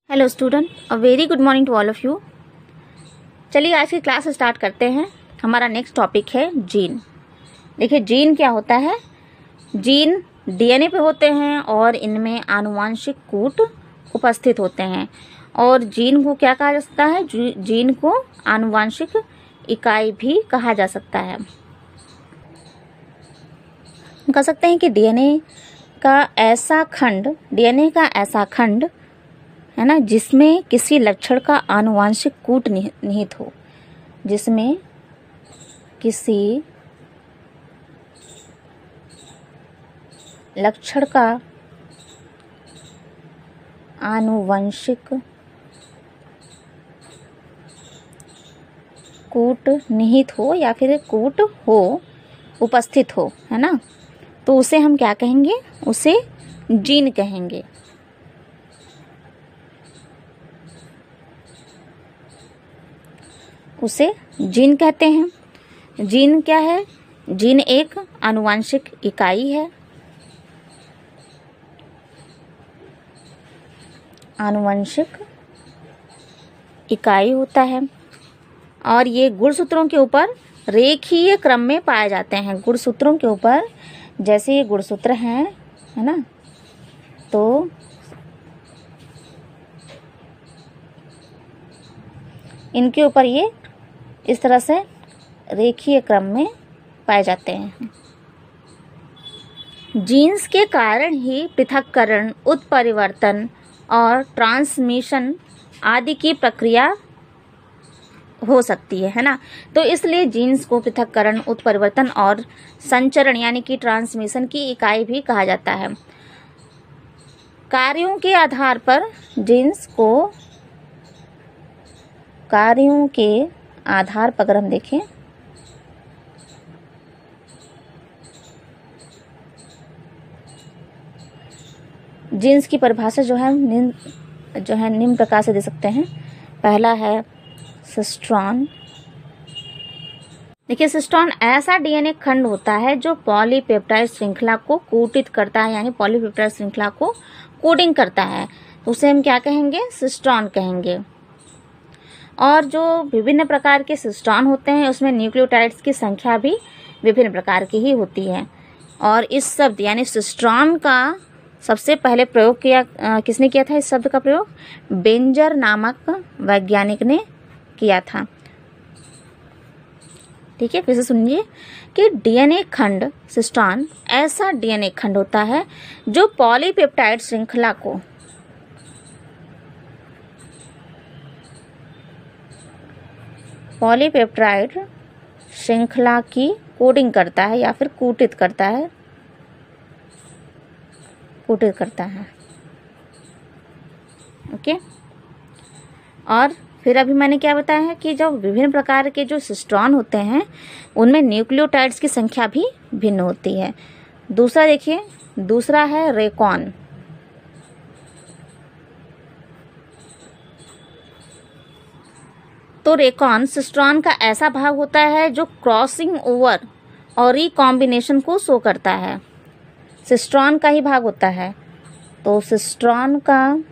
Hello student, a very good morning to all of you. चलिए आज की class start करते हैं। हमारा नेक्स्ट टॉपिक है जीन। देखिए जीन क्या होता है। जीन डीएनए पे होते हैं और इनमें आनुवांशिक कूट उपस्थित होते हैं। और जीन को क्या कहा जा सकता है? जीन को आनुवांशिक इकाई भी कहा जा सकता है। कह सकते हैं कि डीएनए का ऐसा खंड है ना, जिसमें किसी लक्षण का आनुवांशिक कूट निहित हो, जिसमें किसी लक्षण का आनुवंशिक कूट निहित हो या फिर कूट हो, उपस्थित हो, है ना, तो उसे हम क्या कहेंगे? उसे जीन कहेंगे। उसे जीन कहते हैं। जीन क्या है? जीन एक आनुवांशिक इकाई है। आनुवंशिक इकाई होता है और ये गुणसूत्रों के ऊपर रेखीय क्रम में पाए जाते हैं। गुणसूत्रों के ऊपर, जैसे ये गुणसूत्र हैं, है ना, तो इनके ऊपर ये इस तरह से रेखीय क्रम में पाए जाते हैं। जीन्स के कारण ही पृथक्करण, उत्परिवर्तन और ट्रांसमिशन आदि की प्रक्रिया हो सकती है ना। तो इसलिए जीन्स को पृथक्करण, उत्परिवर्तन और संचरण यानी कि ट्रांसमिशन की इकाई भी कहा जाता है। कार्यों के आधार पर अगर हम देखें, जीन्स की परिभाषा जो है निम्न प्रकार से दे सकते हैं। पहला है सिस्ट्रॉन। देखिए सिस्ट्रॉन ऐसा डीएनए खंड होता है जो पॉलीपेप्टाइड श्रृंखला को कोटित करता है, यानी पॉलीपेप्टाइड श्रृंखला को कोडिंग करता है, तो उसे हम क्या कहेंगे? सिस्ट्रॉन कहेंगे। और जो विभिन्न प्रकार के सिस्ट्रॉन होते हैं उसमें न्यूक्लियोटाइड्स की संख्या भी विभिन्न प्रकार की ही होती है। और इस शब्द यानी सिस्ट्रॉन का सबसे पहले प्रयोग किसने किया था? इस शब्द का प्रयोग बेंजर नामक वैज्ञानिक ने किया था। ठीक है, फिर से सुनिए कि डीएनए खंड सिस्ट्रॉन ऐसा डीएनए खंड होता है जो पॉलीपेप्टाइड श्रृंखला की कोडिंग करता है या फिर कूटित करता है। ओके। और फिर अभी मैंने क्या बताया है कि जब विभिन्न प्रकार के जो सिस्ट्रॉन होते हैं उनमें न्यूक्लियोटाइड्स की संख्या भी भिन्न होती है। दूसरा देखिए, दूसरा है रेकॉन। तो रेकॉन सिस्ट्रॉन का ऐसा भाग होता है जो क्रॉसिंग ओवर और रिकॉम्बिनेशन को शो करता है। सिस्ट्रॉन का ही भाग होता है, तो सिस्ट्रॉन का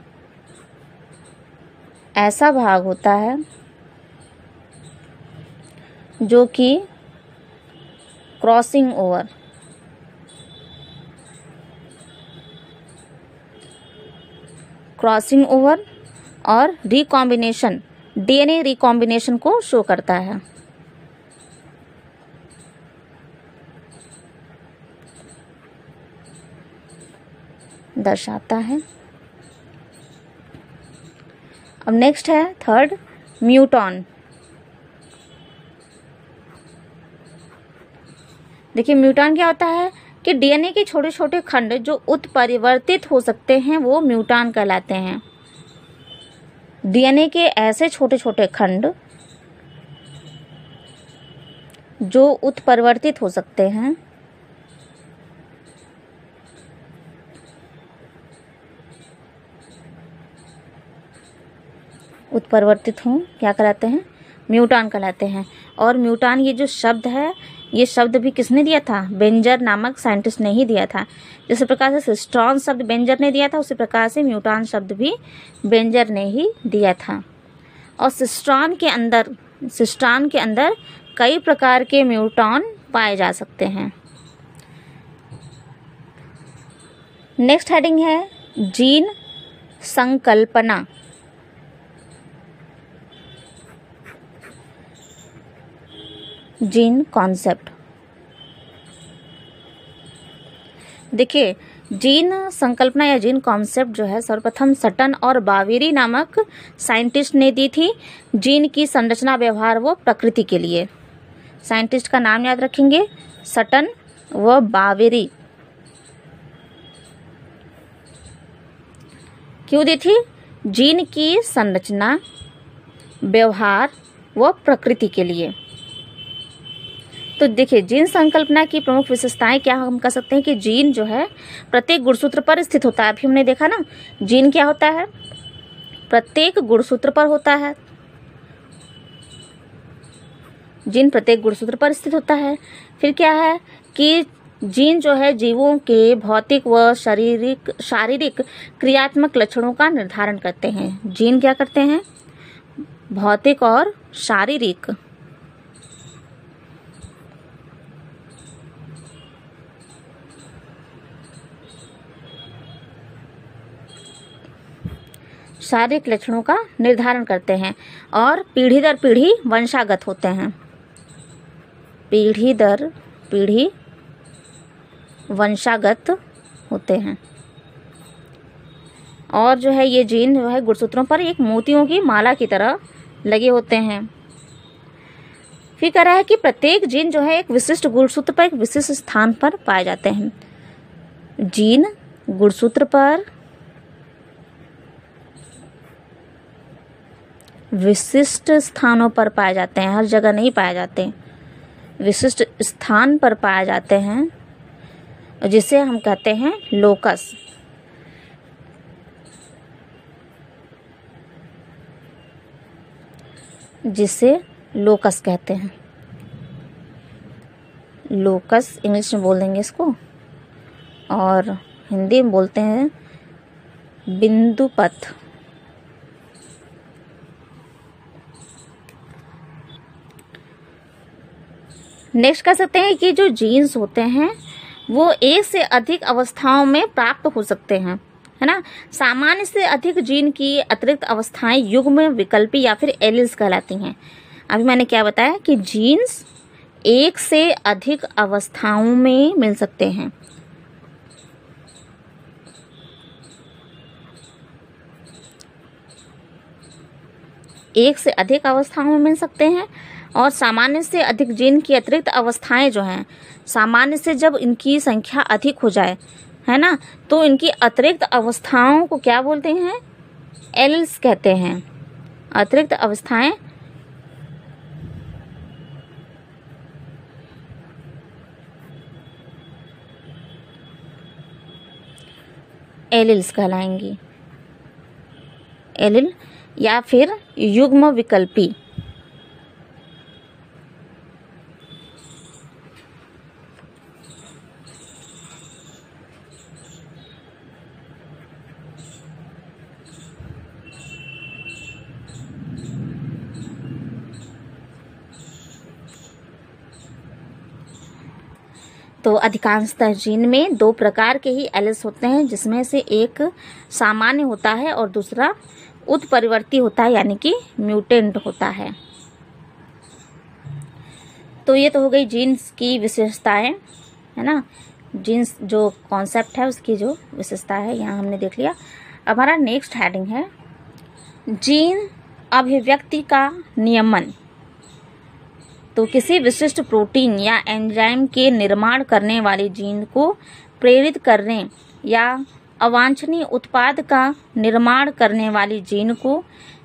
ऐसा भाग होता है जो कि क्रॉसिंग ओवर और रिकॉम्बिनेशन, डीएनए रिकॉम्बिनेशन को शो करता है। दर्शाता है। अब नेक्स्ट है थर्ड, म्यूटॉन। देखिए म्यूटॉन क्या होता है कि डीएनए के छोटे छोटे खंड जो उत्परिवर्तित हो सकते हैं वो म्यूटॉन कहलाते हैं। डीएनए के ऐसे छोटे छोटे खंड जो उत्परिवर्तित हो सकते हैं, क्या कहलाते हैं? म्यूटॉन कहलाते हैं। और म्यूटॉन ये जो शब्द है ये शब्द भी किसने दिया था? बेंजर नामक साइंटिस्ट ने ही दिया था। जिस प्रकार से सिस्ट्रॉन शब्द बेंजर ने दिया था, उसी प्रकार से म्यूटान शब्द भी बेंजर ने ही दिया था। और सिस्ट्रॉन के अंदर कई प्रकार के म्यूटॉन पाए जा सकते हैं। नेक्स्ट हेडिंग है जीन संकल्पना। Gene concept. देखिए, जीन संकल्पना या जीन कॉन्सेप्ट जो है सर्वप्रथम सटन और बावेरी नामक साइंटिस्ट ने दी थी। जीन की संरचना, व्यवहार व प्रकृति के लिए। साइंटिस्ट का नाम याद रखेंगे, सटन व बावेरी। क्यों दी थी? जीन की संरचना, व्यवहार व प्रकृति के लिए। तो देखिए, जीन संकल्पना की प्रमुख विशेषताएं क्या हम कह सकते हैं कि जीन जो है प्रत्येक गुणसूत्र पर स्थित होता है। अभी हमने देखा ना, जीन क्या होता है? प्रत्येक गुणसूत्र पर होता है। जीन प्रत्येक गुणसूत्र पर स्थित होता है। फिर क्या है कि जीन जो है जीवों के भौतिक व शारीरिक क्रियात्मक लक्षणों का निर्धारण करते हैं। जीन क्या करते हैं? भौतिक और शारीरिक लक्षणों का निर्धारण करते हैं और पीढ़ी दर पीढ़ी वंशागत होते हैं। पीढ़ी दर पीढ़ी वंशागत होते हैं। और जो है ये जीन जो है गुणसूत्रों पर एक मोतियों की माला की तरह लगे होते हैं। फिर कह रहा है कि प्रत्येक जीन जो है एक विशिष्ट गुणसूत्र पर एक विशिष्ट स्थान पर पाए जाते हैं। जीन गुणसूत्र पर विशिष्ट स्थानों पर पाए जाते हैं, हर जगह नहीं पाए जाते, विशिष्ट स्थान पर पाए जाते हैं, जिसे हम कहते हैं लोकस। जिसे लोकस कहते हैं। लोकस इंग्लिश में बोल देंगे इसको, और हिंदी में बोलते हैं बिंदुपथ। नेक्स्ट कह सकते हैं कि जो जीन्स होते हैं वो एक से अधिक अवस्थाओं में प्राप्त हो सकते हैं, है ना। सामान्य से अधिक जीन की अतिरिक्त अवस्थाएं युग्म, विकल्पी या फिर एलील्स कहलाती हैं। अभी मैंने क्या बताया कि जीन्स एक से अधिक अवस्थाओं में मिल सकते हैं। एक से अधिक अवस्थाओं में मिल सकते हैं और सामान्य से अधिक जीन की अतिरिक्त अवस्थाएं जो हैं, सामान्य से जब इनकी संख्या अधिक हो जाए, है ना, तो इनकी अतिरिक्त अवस्थाओं को क्या बोलते हैं? एलील्स कहते हैं। अतिरिक्त अवस्थाएं एलील्स कहलाएंगी। एलील या फिर युग्म विकल्पी। तो अधिकांशतः जीन में दो प्रकार के ही एलील्स होते हैं, जिसमें से एक सामान्य होता है और दूसरा उत्परिवर्ती होता है, यानी कि म्यूटेंट होता है। तो ये तो हो गई जीन्स की विशेषताएं, है ना। जीन्स जो कॉन्सेप्ट है उसकी जो विशेषता है यहाँ हमने देख लिया। अब हमारा नेक्स्ट हेडिंग है जीन अभिव्यक्ति का नियमन। तो किसी विशिष्ट प्रोटीन या एंजाइम के निर्माण करने वाले जीन को प्रेरित करने या अवांछनीय उत्पाद का निर्माण करने वाली जीन को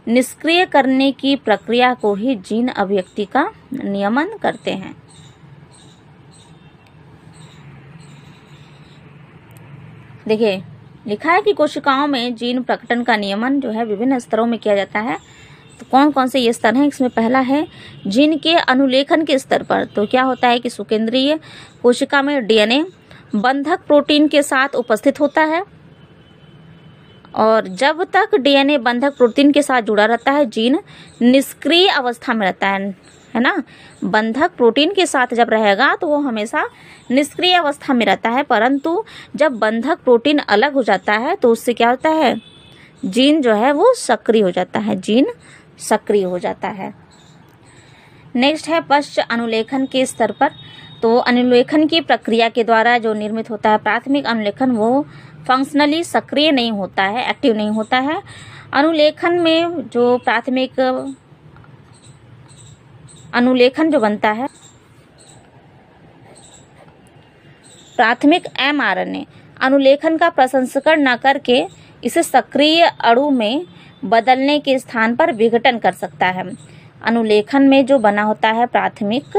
निष्क्रिय करने की प्रक्रिया को ही जीन अभिव्यक्ति का नियमन करते हैं। देखिए, लिखा है कि कोशिकाओं में जीन प्रकटन का नियमन जो है विभिन्न स्तरों में किया जाता है। तो कौन कौन से ये स्तर हैं? इसमें पहला है जीन के अनुलेखन के स्तर पर। तो क्या होता है कि सुकेंद्रीय कोशिका में डीएनए बंधक प्रोटीन के साथ उपस्थित होता है, और जब तक डीएनए बंधक प्रोटीन के साथ जुड़ा रहता है जीन निष्क्रिय अवस्था में रहता है ना। बंधक प्रोटीन के साथ जब रहेगा तो वो हमेशा निष्क्रिय अवस्था में रहता है, परंतु जब बंधक प्रोटीन अलग हो जाता है तो उससे क्या होता है, जीन जो है वो सक्रिय हो जाता है, जीन सक्रिय हो जाता है। नेक्स्ट है पश्च अनुलेखन के स्तर पर। तो अनुलेखन की प्रक्रिया के द्वारा जो निर्मित होता है प्राथमिक अनुलेखन वो फंक्शनली सक्रिय नहीं होता है, एक्टिव नहीं होता है। अनुलेखन में जो प्राथमिक अनुलेखन जो बनता है, प्राथमिक एमआरएनए अनुलेखन का प्रसंस्करण न करके इसे सक्रिय अणु में बदलने के स्थान पर विघटन कर सकता है। अनुलेखन में जो बना होता है प्राथमिक,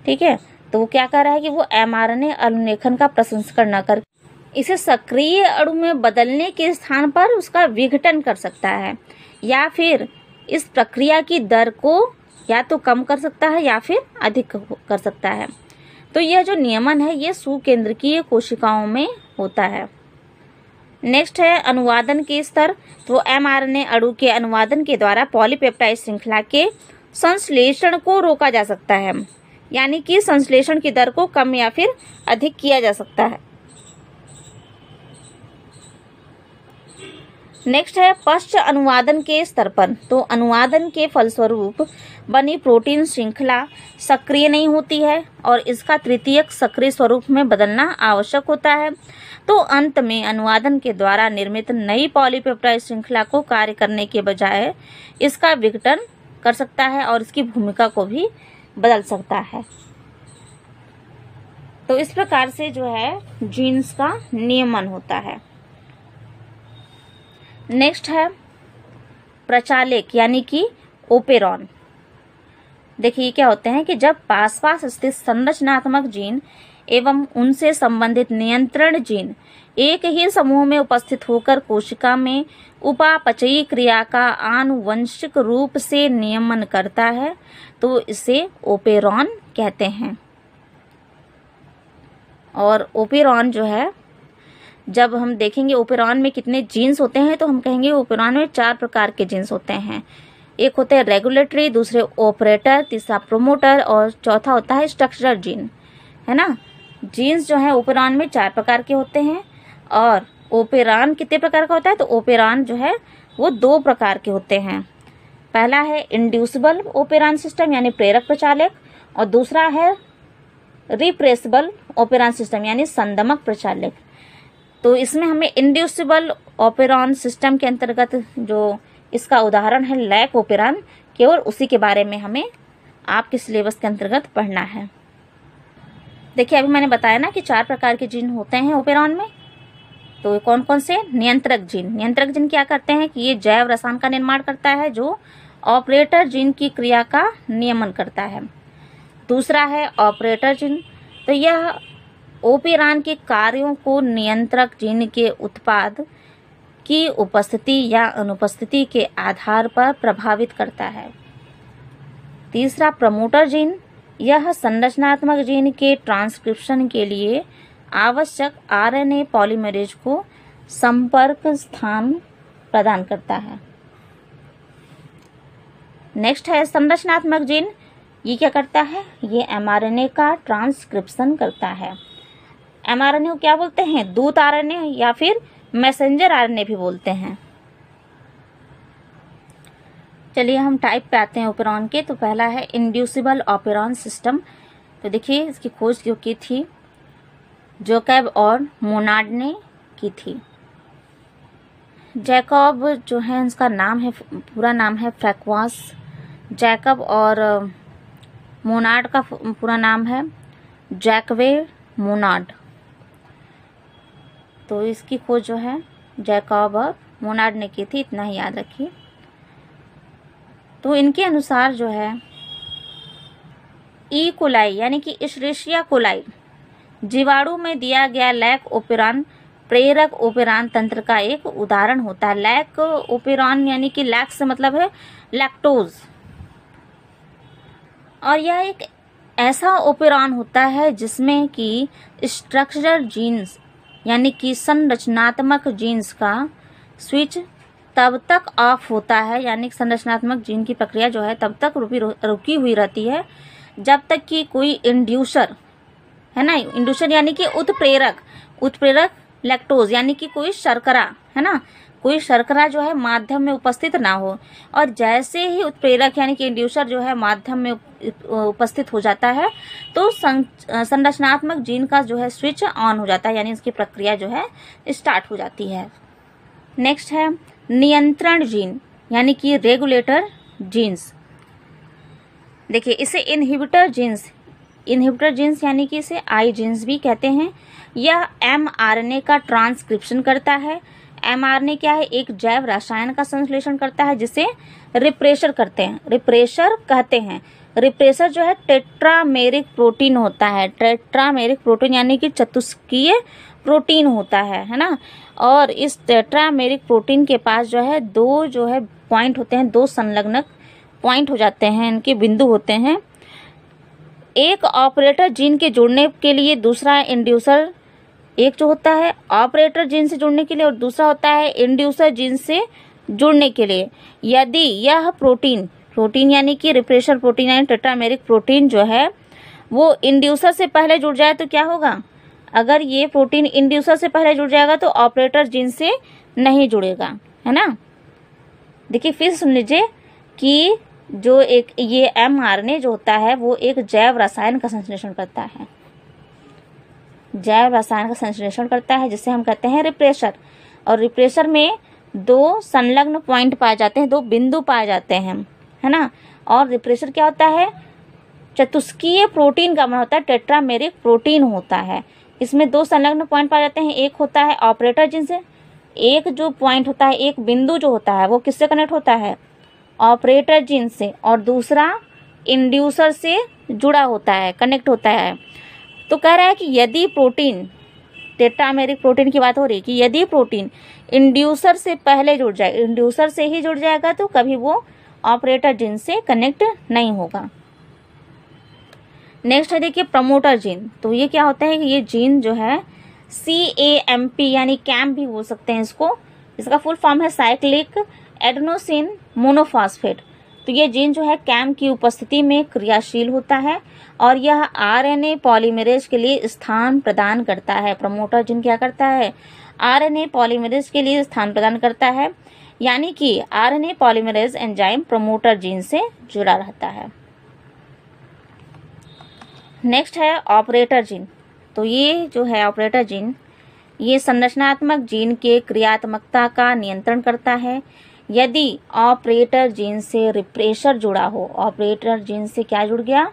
ठीक है, तो वो क्या कर रहा है कि वो एमआरएनए अनुलेखन का प्रसंस्करण न करके इसे सक्रिय अणु में बदलने के स्थान पर उसका विघटन कर सकता है, या फिर इस प्रक्रिया की दर को या तो कम कर सकता है या फिर अधिक कर सकता है। तो यह जो नियमन है ये सुकेंद्रकीय कोशिकाओं में होता है। नेक्स्ट है अनुवादन के स्तर। तो एमआरएनए अणु के अनुवादन के द्वारा पॉलीपेप्टाइड श्रृंखला के संश्लेषण को रोका जा सकता है, यानी कि संश्लेषण की दर को कम या फिर अधिक किया जा सकता है। नेक्स्ट है पश्च अनुवादन के स्तर पर। तो अनुवादन के फलस्वरूप बनी प्रोटीन श्रृंखला सक्रिय नहीं होती है और इसका तृतीयक सक्रिय स्वरूप में बदलना आवश्यक होता है। तो अंत में अनुवादन के द्वारा निर्मित नई पॉलीपेप्टाइड श्रृंखला को कार्य करने के बजाय इसका विघटन कर सकता है और इसकी भूमिका को भी बदल सकता है। तो इस प्रकार से जो है जीन्स का नियमन होता है। नेक्स्ट है प्रचालक यानी कि ओपेरॉन। देखिए क्या होते हैं कि जब पास पास स्थित संरचनात्मक जीन एवं उनसे संबंधित नियंत्रण जीन एक ही समूह में उपस्थित होकर कोशिका में उपापचयी क्रिया का आनुवंशिक रूप से नियमन करता है तो इसे ओपेरॉन कहते हैं। और ओपेरॉन जो है, जब हम देखेंगे ओपेरॉन में कितने जीन्स होते हैं तो हम कहेंगे ओपेरॉन में 4 प्रकार के जीन्स होते हैं। एक होते हैं रेगुलेटरी, दूसरे ऑपरेटर, तीसरा प्रोमोटर और चौथा होता है स्ट्रक्चरल जीन, है ना। जीन्स जो है ओपेरॉन में 4 प्रकार के होते हैं। और ओपेरॉन कितने प्रकार का होता है? तो ओपेरॉन जो है वो 2 प्रकार के होते हैं। पहला है इंड्यूसिबल ओपेरॉन सिस्टम यानी प्रेरक प्रचालक, और दूसरा है रिप्रेसिबल ओपेरॉन सिस्टम यानी संदमक प्रचालक। तो इसमें हमें इंड्यूसिबल ओपेरॉन सिस्टम के अंतर्गत जो इसका उदाहरण है लैक ओपेरॉन, केवल उसी के बारे में हमें आपके सिलेबस के अंतर्गत पढ़ना है। देखिए अभी मैंने बताया ना कि 4 प्रकार के जीन होते हैं ओपेरॉन में। तो कौन कौन से? नियंत्रक जीन। नियंत्रक जीन क्या करते हैं कि ये जैव रसायन का निर्माण करता है जो ऑपरेटर जीन की क्रिया का नियमन करता है। दूसरा है ऑपरेटर जीन, तो यह ओपेरॉन के कार्यों को नियंत्रक जीन के उत्पाद की उपस्थिति या अनुपस्थिति के आधार पर प्रभावित करता है। तीसरा प्रमोटर जीन, यह संरचनात्मक जीन के ट्रांसक्रिप्शन के लिए आवश्यक आरएनए पॉलीमरेज को संपर्क स्थान प्रदान करता है। नेक्स्ट है संरचनात्मक जीन, ये क्या करता है? ये एमआरएनए का ट्रांसक्रिप्शन करता है। एमआरएनए को क्या बोलते हैं? दूत आरएनए या फिर मैसेंजर आरएनए भी बोलते हैं। चलिए हम टाइप पे आते हैं ओपेरॉन के। तो पहला है इंड्यूसिबल ओपेरॉन सिस्टम। तो देखिए इसकी खोज जो की थी जैकब और मोनार्ड ने की थी। जैकब जो है उसका नाम है, पूरा नाम है फ्रैंक्वास जैकब, और मोनार्ड का पूरा नाम है जैकवे मोनार्ड। तो इसकी खोज जो है जैकब और मोनार्ड ने की थी, इतना ही याद रखिए। तो इनके अनुसार जो है ई कोलाई यानी कि इशरेशिया कोलाई जीवाणु में दिया गया लैक ओपेरॉन प्रेरक ओपेरॉन तंत्र का एक उदाहरण होता है। लैक ओपेरॉन यानी कि लैक से मतलब है लैक्टोज, और यह एक ऐसा ओपेरॉन होता है जिसमें कि स्ट्रक्चरल जीन्स यानी कि संरचनात्मक जीन्स का स्विच तब तक ऑफ होता है, यानी संरचनात्मक जीन की प्रक्रिया जो है तब तक रुकी हुई रहती है जब तक कि कोई इंड्यूसर है ना, इंड्यूसर यानी कि उत्प्रेरक लैक्टोज यानी कि कोई शर्करा है ना, कोई शर्करा जो है माध्यम में उपस्थित ना हो। और जैसे ही उत्प्रेरक यानी कि इंड्यूसर जो है माध्यम में उपस्थित हो जाता है तो संरचनात्मक जीन का जो है स्विच ऑन हो जाता है, यानी इसकी प्रक्रिया जो है स्टार्ट हो जाती है। नेक्स्ट है नियंत्रण जीन यानी कि रेगुलेटर जीन्स। देखिए इसे इनहिबिटर जीन्स यानी कि इसे आई जीन्स भी कहते हैं। यह mRNA का ट्रांसक्रिप्शन करता है। mRNA क्या है, एक जैव रसायन का संश्लेषण करता है जिसे रिप्रेशर कहते हैं। रिप्रेशर जो है टेट्रामेरिक प्रोटीन होता है। टेट्रामेरिक प्रोटीन यानी कि चतुष्कीय प्रोटीन होता है ना। और इस टेट्रामेरिक प्रोटीन के पास जो है दो जो है पॉइंट होते हैं, दो संलग्नक पॉइंट हो जाते हैं, इनके बिंदु होते हैं। एक ऑपरेटर जीन के जुड़ने के लिए, दूसरा इंड्यूसर, एक जो होता है ऑपरेटर जीन से जुड़ने के लिए और दूसरा होता है इंड्यूसर जीन से जुड़ने के लिए। यदि यह प्रोटीन यानी कि रिप्रेशर प्रोटीन यानी टेट्रामेरिक प्रोटीन जो है वो इंड्यूसर से पहले जुड़ जाए तो क्या होगा, अगर ये प्रोटीन इंड्यूसर से पहले जुड़ जाएगा तो ऑपरेटर जीन से नहीं जुड़ेगा, है ना। देखिए फिर सुन लीजिए कि जो एक ये mRNA जो होता है वो एक जैव रसायन का संश्लेषण करता है, जिसे हम कहते हैं रिप्रेशर। और रिप्रेशर में दो संलग्न पॉइंट पाए जाते हैं, दो बिंदु पाए जाते हैं, है ना। और रिप्रेशर क्या होता है, चतुष्कीय प्रोटीन का बना होता है, टेट्रामेरिक प्रोटीन होता है। इसमें दो संलग्न पॉइंट पाए जाते हैं, एक होता है ऑपरेटर जीन से, एक जो पॉइंट होता है, एक बिंदु जो होता है वो किससे कनेक्ट होता है, ऑपरेटर जीन से, और दूसरा इंड्यूसर से जुड़ा होता है, कनेक्ट होता है। तो कह रहा है कि यदि प्रोटीन, टेट्रामेरिक प्रोटीन की बात हो रही है कि यदि प्रोटीन इंड्यूसर से पहले जुड़ जाए, इंड्यूसर से ही जुड़ जाएगा तो कभी वो ऑपरेटर जीन से कनेक्ट नहीं होगा। नेक्स्ट है देखिए प्रमोटर जीन। तो ये क्या होता है कि ये जीन जो है CAMP यानी कैम्प भी बोल सकते हैं इसको, इसका फुल फॉर्म है साइक्लिक एडेनोसिन मोनोफॉस्फेट। तो ये जीन जो है कैम्प की उपस्थिति में क्रियाशील होता है और यह RNA पॉलीमरेज के लिए स्थान प्रदान करता है। प्रमोटर जीन क्या करता है, RNA पॉलीमरेज के लिए स्थान प्रदान करता है, यानी कि RNA polymerase enzyme promoter gene से जुड़ा रहता है। नेक्स्ट है ऑपरेटर जीन। तो ये जो है ऑपरेटर जीन, ये संरचनात्मक जीन के क्रियात्मकता का नियंत्रण करता है। यदि ऑपरेटर जीन से रिप्रेशर जुड़ा हो, ऑपरेटर जीन से क्या जुड़ गया,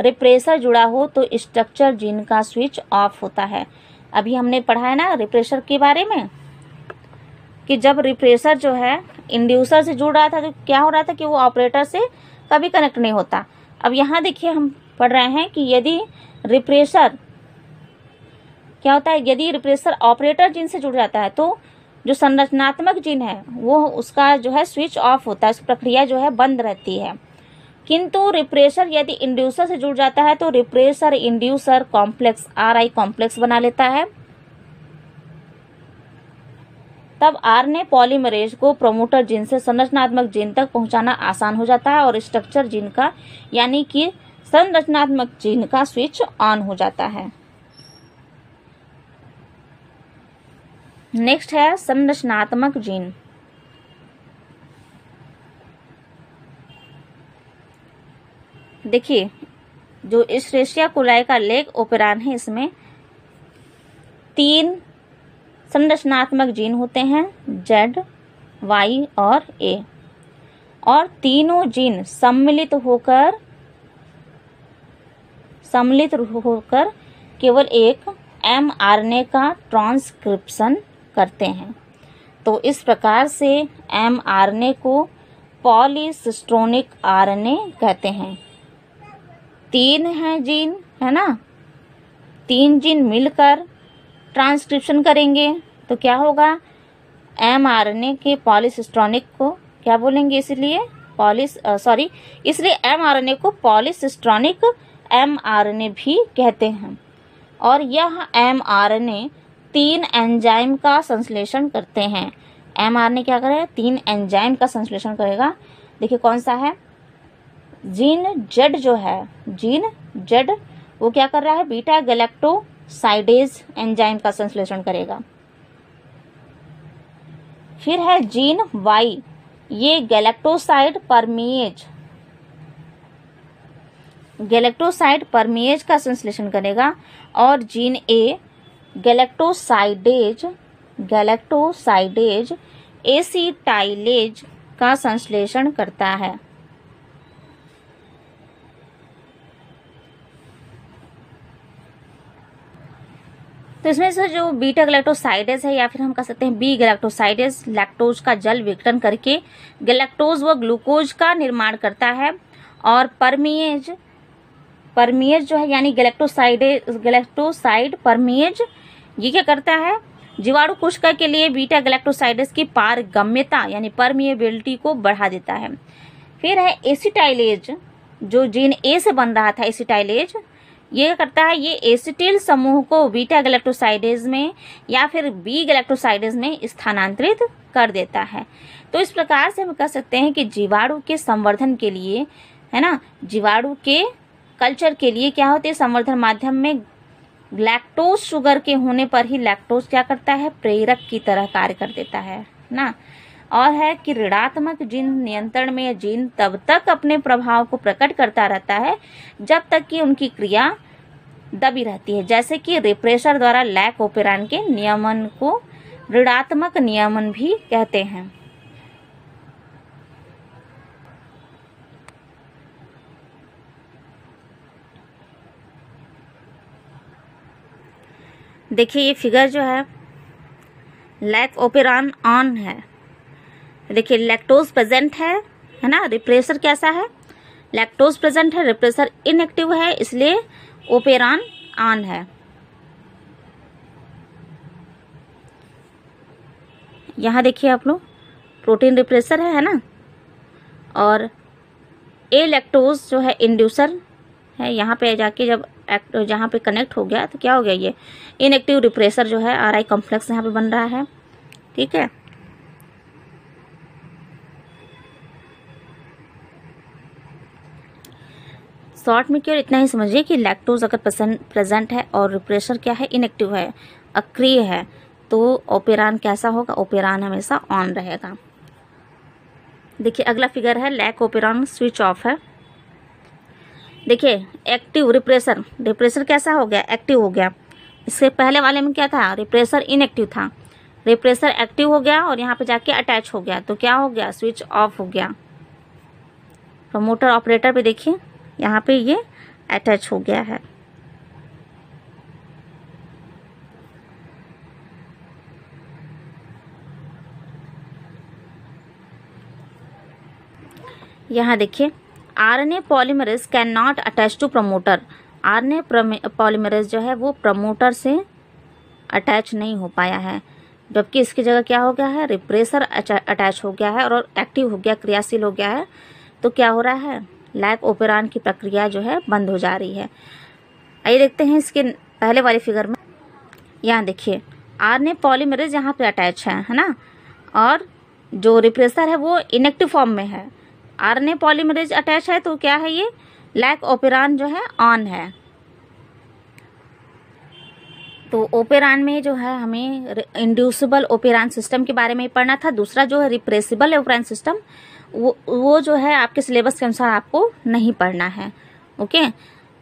रिप्रेशर जुड़ा हो, तो स्ट्रक्चर जीन का स्विच ऑफ होता है। अभी हमने पढ़ा है ना रिप्रेशर के बारे में कि जब रिप्रेशर जो है इंड्यूसर से जुड़ रहा था तो क्या हो रहा था कि वो ऑपरेटर से कभी कनेक्ट नहीं होता। अब यहाँ देखिए हम पढ़ रहे हैं कि यदि रिप्रेशर क्या होता है, यदि रिप्रेशर ऑपरेटर जीन से जुड़ जाता है तो जो संरचनात्मक जीन है वो उसका जो है स्विच ऑफ होता है, उस प्रक्रिया जो है बंद रहती है। किंतु रिप्रेशर यदि इंड्यूसर से जुड़ जाता है तो refresher inducer complex RI complex बना लेता है। तब RNA पॉलीमरेज को प्रमोटर जीन से संरचनात्मक जीन तक पहुंचाना आसान हो जाता है और स्ट्रक्चर जीन का यानी कि संरचनात्मक जीन का स्विच ऑन हो जाता है। नेक्स्ट है संरचनात्मक जीन। देखिए जो एस्चेरिचिया कोलाई का लेग ओपेरॉन है इसमें 3 संरचनात्मक जीन होते हैं, Z, Y और A, और तीनों जीन सम्मिलित होकर केवल एक mRNA का ट्रांसक्रिप्शन करते हैं। तो इस प्रकार से mRNA को पॉलीसिस्ट्रोनिक RNA कहते हैं। 3 हैं जीन, है ना, 3 जीन मिलकर ट्रांसक्रिप्शन करेंगे तो क्या होगा, mRNA के पॉलीसिस्ट्रॉनिक को क्या बोलेंगे, इसलिए mRNA को पॉलीसिस्ट्रॉनिक mRNA भी कहते हैं। और यह mRNA 3 एंजाइम का संश्लेषण करते हैं। mRNA क्या करे, 3 एंजाइम का संश्लेषण करेगा। देखिए कौन सा है, जीन जेड जो है, जीन जेड वो क्या कर रहा है, बीटा गैलेक्टोसाइडेज एंजाइम का संश्लेषण करेगा। फिर है जीन वाई, ये गैलेक्टोसाइड परमेज का संश्लेषण करेगा। और जीन ए गैलेक्टोसाइडेज एसिटाइलेज का संश्लेषण करता है। तो इसमें से जो बीटा गैलेक्टोसाइडेज है, या फिर हम कह सकते हैं बी गैलेक्टोसाइडेज, लैक्टोज का जल विघटन करके गैलेक्टोज व ग्लूकोज का निर्माण करता है। और परमेज जो है यानी गैलेक्टोसाइड परमेज, ये क्या करता है, जीवाणु कोशिका के लिए बीटा गैलेक्टोसाइडेज की पारगम्यता यानी परमिएबिलिटी को बढ़ा देता है। फिर है एसिटाइलेज, जो जीन ए से बन रहा था एसिटाइलेज, ये करता है, ये एसिटिल समूह को बीटा गैलेक्टोसाइडेज में या फिर बी गैलेक्टोसाइडेज में स्थानांतरित कर देता है। तो इस प्रकार से हम कह सकते हैं कि जीवाणु के संवर्धन के लिए, है ना, जीवाणु के कल्चर के लिए क्या होते हैं, संवर्धन माध्यम में लैक्टोज शुगर के होने पर ही लैक्टोज क्या करता है, प्रेरक की तरह कार्य कर देता है ना। और है कि ऋणात्मक जीन नियंत्रण में जीन तब तक अपने प्रभाव को प्रकट करता रहता है जब तक कि उनकी क्रिया दबी रहती है। जैसे कि रिप्रेशर द्वारा लैक ओपेरान के नियमन को ऋणात्मक नियमन भी कहते हैं। देखिए ये फिगर जो है, लैक ओपेरान ऑन है, देखिए लैक्टोज प्रेजेंट है ना, रिप्रेसर कैसा है, लैक्टोज प्रेजेंट है, रिप्रेसर इनएक्टिव है, इसलिए ओपेरान ऑन है। यहाँ देखिए आप लोग, प्रोटीन रिप्रेसर है ना, और ए लैक्टोज जो है इंड्यूसर है। यहाँ पे जाके जब जहाँ पे कनेक्ट हो गया तो क्या हो गया, ये इनएक्टिव रिप्रेसर जो है RI कॉम्प्लेक्स यहाँ पे बन रहा है। ठीक है, शॉर्ट में क्यों इतना ही समझिए कि लैक्टोज अगर प्रेजेंट है और रिप्रेसर क्या है, इनएक्टिव है, अक्रिय है, तो ओपेरान कैसा होगा, ओपेरान हमेशा ऑन रहेगा। देखिए अगला फिगर है, लैक ओपेरान स्विच ऑफ है। देखिए एक्टिव रिप्रेसर कैसा हो गया, एक्टिव हो गया। इससे पहले वाले में क्या था, रिप्रेसर इनएक्टिव था, रिप्रेसर एक्टिव हो गया और यहाँ पे जाके अटैच हो गया, तो क्या हो गया, स्विच ऑफ हो गया। प्रमोटर ऑपरेटर पे देखिए, यहाँ पे ये अटैच हो गया है। यहाँ देखिए, RNA polymerase can not attach to promoter. RNA polymerase जो है वो प्रमोटर से अटैच नहीं हो पाया है, जबकि इसकी जगह क्या हो गया है, रिप्रेसर अटैच हो गया है और एक्टिव हो गया, क्रियाशील हो गया है। तो क्या हो रहा है, लैक ओपेरान की प्रक्रिया जो है बंद हो जा रही है। आइए देखते हैं इसके पहले वाली फिगर में। यहाँ देखिए RNA पॉलीमरेज यहाँ पे अटैच है ना, और जो रिप्रेसर है वो इनएक्टिव फॉर्म में है। RNA पॉलीमरेज अटैच है, तो क्या है, ये लैक ओपेरान जो है ऑन है। तो ओपेरान में जो है हमें इंड्यूसिबल ओपेरान सिस्टम के बारे में पढ़ना था। दूसरा जो है रिप्रेसिबल ओपेरान सिस्टम, वो जो है आपके सिलेबस के अनुसार आपको नहीं पढ़ना है। ओके,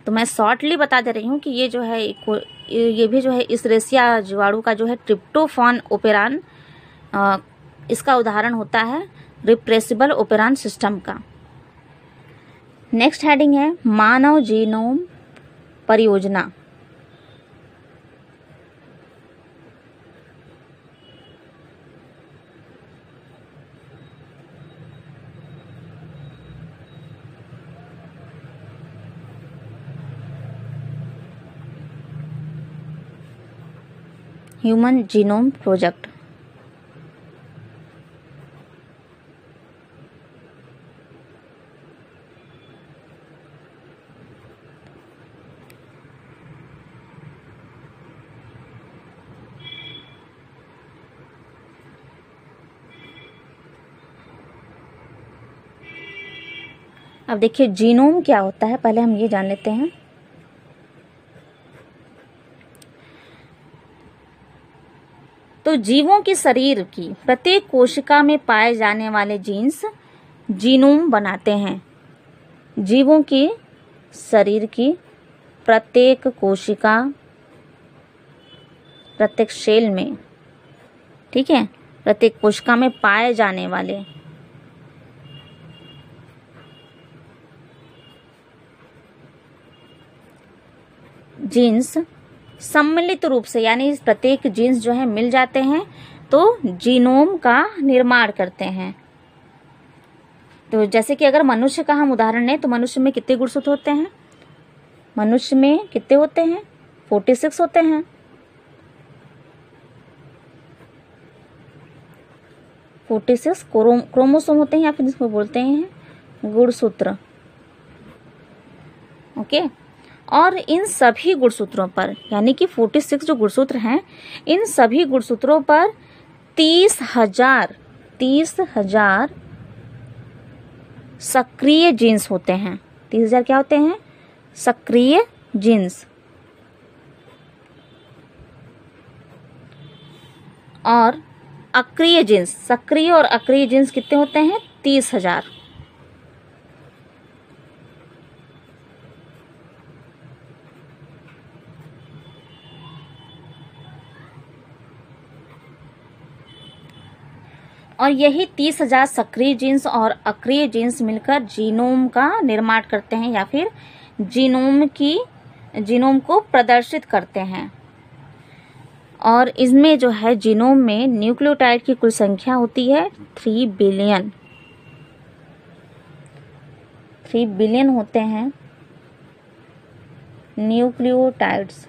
तो मैं शॉर्टली बता दे रही हूँ कि ये जो है ये भी जो है इसेरेसिया जीवाणु का जो है ट्रिप्टोफान ओपेरान, इसका उदाहरण होता है रिप्रेसिबल ओपेरान सिस्टम का। नेक्स्ट हेडिंग है मानव जीनोम परियोजना। Human genome project. अब देखिए जीनोम क्या होता है, पहले हम ये जान लेते हैं। तो जीवों के शरीर की प्रत्येक कोशिका में पाए जाने वाले जीन्स जीनोम बनाते हैं। जीवों के शरीर की प्रत्येक कोशिका, प्रत्येक सेल में, ठीक है, प्रत्येक कोशिका में पाए जाने वाले जीन्स सम्मिलित रूप से, यानी प्रत्येक जीन्स जो है मिल जाते हैं तो जीनोम का निर्माण करते हैं। तो जैसे कि अगर मनुष्य का हम उदाहरण लें तो मनुष्य में कितने गुणसूत्र होते हैं? मनुष्य में कितने होते हैं? 46 होते हैं। क्रोमोसोम होते हैं, या फिर जिसको बोलते हैं गुणसूत्र। ओके, और इन सभी गुणसूत्रों पर, यानी कि 46 जो गुणसूत्र हैं, इन सभी गुणसूत्रों पर 30,000 सक्रिय जीन्स होते हैं। 30,000 क्या होते हैं? सक्रिय जीन्स। और अक्रिय जीन्स, सक्रिय और अक्रिय जीन्स कितने होते हैं? 30,000। और यही 30,000 सक्रिय जीन्स और अक्रिय जीन्स मिलकर जीनोम का निर्माण करते हैं, या फिर जीनोम को प्रदर्शित करते हैं। और इसमें जो है जीनोम में न्यूक्लियोटाइड की कुल संख्या होती है 3 बिलियन। 3 बिलियन होते हैं न्यूक्लियोटाइड्स।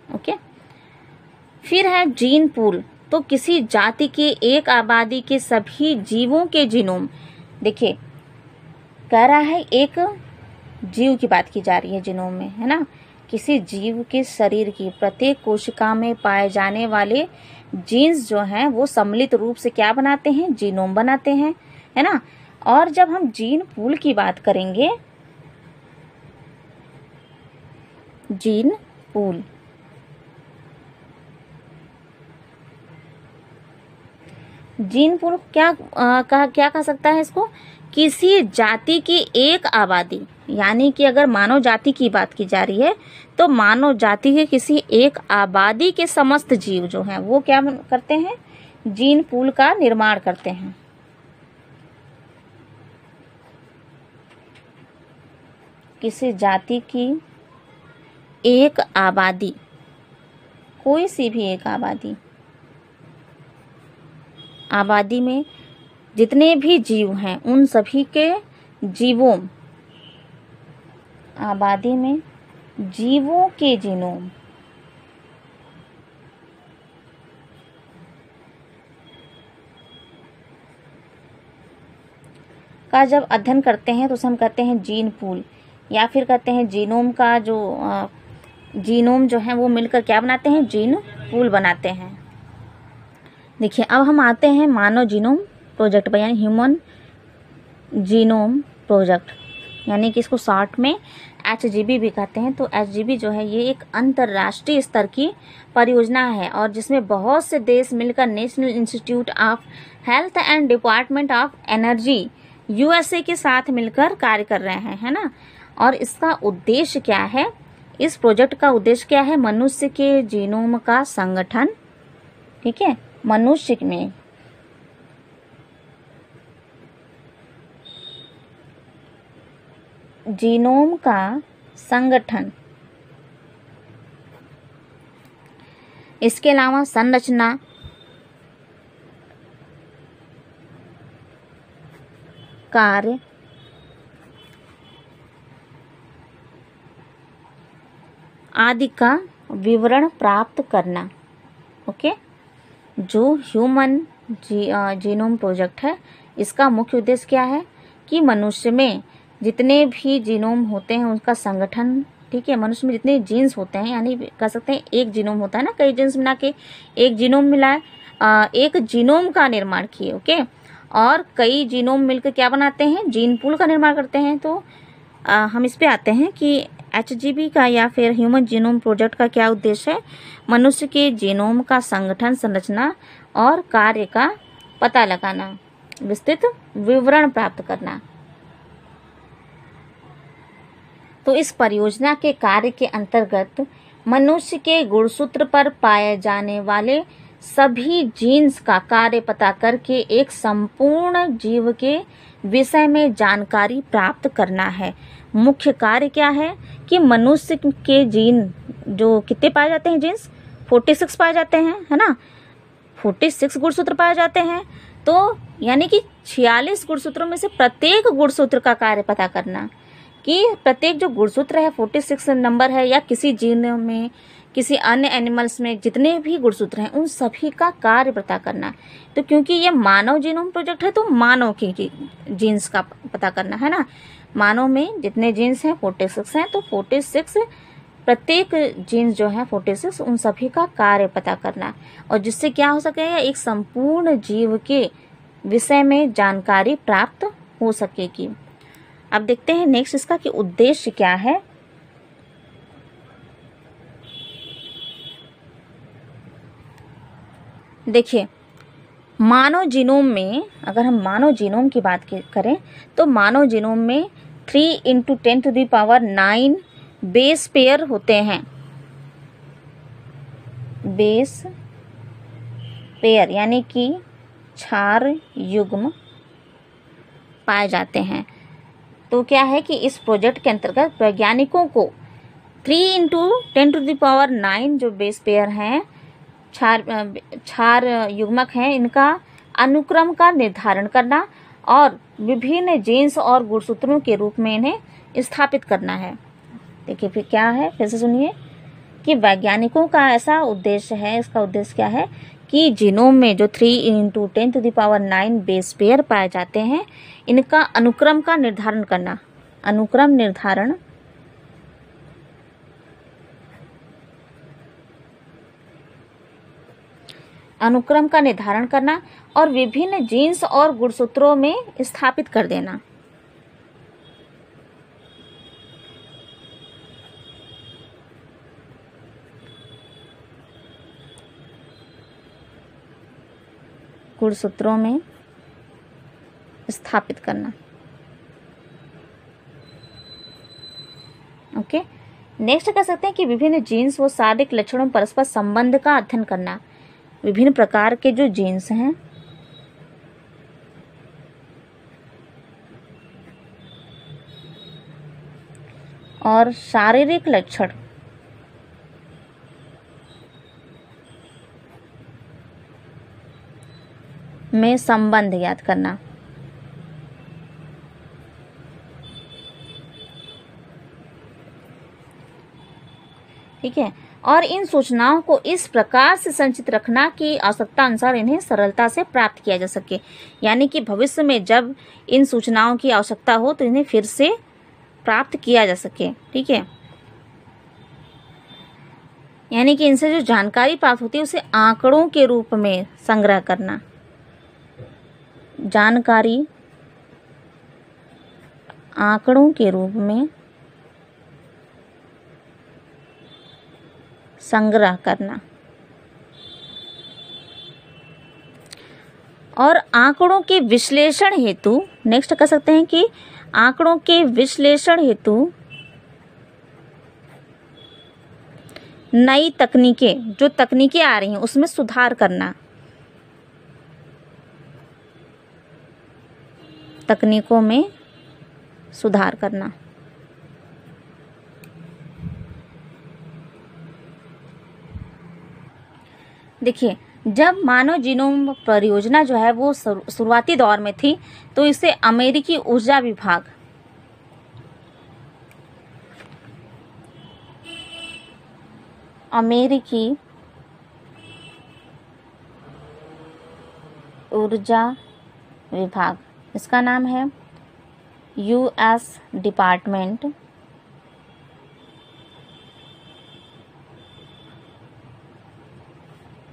ओके, फिर है जीन पूल। तो किसी जाति की एक आबादी के सभी जीवों के जीनोम, देखिए कह रहा है एक जीव की बात की जा रही है जीनोम में, है ना। किसी जीव के शरीर की प्रत्येक कोशिका में पाए जाने वाले जीन्स जो हैं वो सम्मिलित रूप से क्या बनाते हैं? जीनोम बनाते हैं, है ना। और जब हम जीन पूल की बात करेंगे, जीन पूल, जीन पूल क्या कह सकता है इसको? किसी जाति की एक आबादी, यानी कि अगर मानव जाति की बात की जा रही है तो मानव जाति के किसी एक आबादी के समस्त जीव जो हैं वो क्या करते हैं? जीन पूल का निर्माण करते हैं। किसी जाति की एक आबादी, कोई सी भी एक आबादी में जितने भी जीव हैं उन सभी के जीवों, आबादी में जीवों के जीनोम का जब अध्ययन करते हैं तो उसे हम कहते हैं जीन पूल, या फिर कहते हैं जीनोम का जो जीनोम जो है वो मिलकर क्या बनाते हैं? जीन पूल बनाते हैं। देखिए अब हम आते हैं मानव जीनोम प्रोजेक्ट पर, यानी ह्यूमन जीनोम प्रोजेक्ट, यानी कि इसको शॉर्ट में HGB भी कहते हैं। तो HGB जो है ये एक अंतर्राष्ट्रीय स्तर की परियोजना है और जिसमें बहुत से देश मिलकर national institute of health and department of energy USA के साथ मिलकर कार्य कर रहे हैं, है ना। और इसका उद्देश्य क्या है? इस प्रोजेक्ट का उद्देश्य क्या है? मनुष्य के जीनोम का संगठन, ठीक है, मनुष्य में जीनोम का संगठन, इसके अलावा संरचना, कार्य आदि का विवरण प्राप्त करना। ओके, जो ह्यूमन जीनोम प्रोजेक्ट है, इसका मुख्य उद्देश्य क्या है कि मनुष्य में जितने भी जीनोम होते हैं उनका संगठन, ठीक है, मनुष्य में जितने जीन्स होते हैं, यानी कह सकते हैं एक जीनोम होता है ना, कई जीन्स मिला के एक जीनोम मिलाए, एक जीनोम का निर्माण किए। ओके, और कई जीनोम मिलकर क्या बनाते हैं, जीन पूल का निर्माण करते हैं। तो हम इस पे आते हैं कि HGB का या फिर ह्यूमन जीनोम प्रोजेक्ट का क्या उद्देश्य है। मनुष्य के जीनोम का संगठन, संरचना और कार्य का पता लगाना, विस्तृत विवरण प्राप्त करना। तो इस परियोजना के कार्य के अंतर्गत मनुष्य के गुणसूत्र पर पाए जाने वाले सभी जीन्स का कार्य पता करके एक संपूर्ण जीव के विषय में जानकारी प्राप्त करना है। मुख्य कार्य क्या है कि मनुष्य के जीन जो कितने पाए जाते हैं, जीन्स 46 पाए जाते हैं, है ना, 46 गुणसूत्र पाए जाते हैं। तो यानी कि 46 गुणसूत्रों में से प्रत्येक गुणसूत्र का कार्य पता करना, कि प्रत्येक जो गुणसूत्र है 46 नंबर है, या किसी जीन में, किसी अन्य एनिमल्स में जितने भी गुणसूत्र हैं उन सभी का कार्य पता करना। तो क्योंकि ये मानव जीनोम प्रोजेक्ट है, तो मानव की जीन्स का पता करना है ना। मानव में जितने जीन्स हैं 46 हैं, तो 46 प्रत्येक जीन्स जो है 46 उन सभी का कार्य पता करना, और जिससे क्या हो सके, एक संपूर्ण जीव के विषय में जानकारी प्राप्त हो सकेगी। अब देखते हैं नेक्स्ट इसका कि उद्देश्य क्या है। देखिए, मानव जीनोम में, अगर हम मानव जीनोम की बात करें तो मानव जीनोम में 3 × 10⁹ बेस पेयर होते हैं। बेस पेयर यानी कि क्षार युग्म पाए जाते हैं। तो क्या है कि इस प्रोजेक्ट के अंतर्गत वैज्ञानिकों को 3 × 10⁹ जो बेस पेयर हैं, क्षार युग्मक हैं, इनका अनुक्रम का निर्धारण करना और विभिन्न जीन्स और गुणसूत्रों के रूप में इन्हें स्थापित करना है। देखिए फिर क्या है, फिर से सुनिए कि वैज्ञानिकों का ऐसा उद्देश्य है, इसका उद्देश्य क्या है कि जीनोम में जो 3 × 10⁹ बेस पेयर पाए जाते हैं, इनका अनुक्रम का निर्धारण करना, अनुक्रम निर्धारण करना और विभिन्न जीन्स और गुणसूत्रों में स्थापित कर देना। गुणसूत्रों में स्थापित करना। ओके, नेक्स्ट कह सकते हैं कि विभिन्न जीन्स व शारीरिक लक्षणों परस्पर संबंध का अध्ययन करना। विभिन्न प्रकार के जो जीन्स हैं और शारीरिक लक्षण में संबंध याद करना। ठीक है, और इन सूचनाओं को इस प्रकार से संचित रखना कि आवश्यकता अनुसार इन्हें सरलता से प्राप्त किया जा सके। यानी कि भविष्य में जब इन सूचनाओं की आवश्यकता हो तो इन्हें फिर से प्राप्त किया जा सके। ठीक है, यानी कि इनसे जो जानकारी प्राप्त होती है उसे आंकड़ों के रूप में संग्रह करना। जानकारी आंकड़ों के रूप में संग्रह करना और आंकड़ों के विश्लेषण हेतु, नेक्स्ट कह सकते हैं कि आंकड़ों के विश्लेषण हेतु नई तकनीकें, जो तकनीकें आ रही हैं उसमें सुधार करना। तकनीकों में सुधार करना। देखिए, जब मानव जीनोम परियोजना जो है वो शुरुआती दौर में थी तो इसे अमेरिकी ऊर्जा विभाग अमेरिकी ऊर्जा विभाग, इसका नाम है यूएस डिपार्टमेंट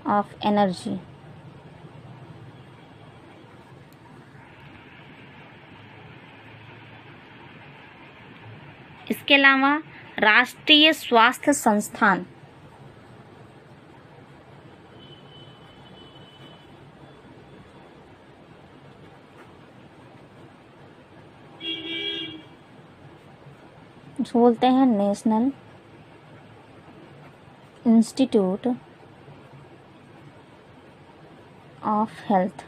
ऑफ एनर्जी। इसके अलावा राष्ट्रीय स्वास्थ्य संस्थान, जो बोलते हैं national institute of health.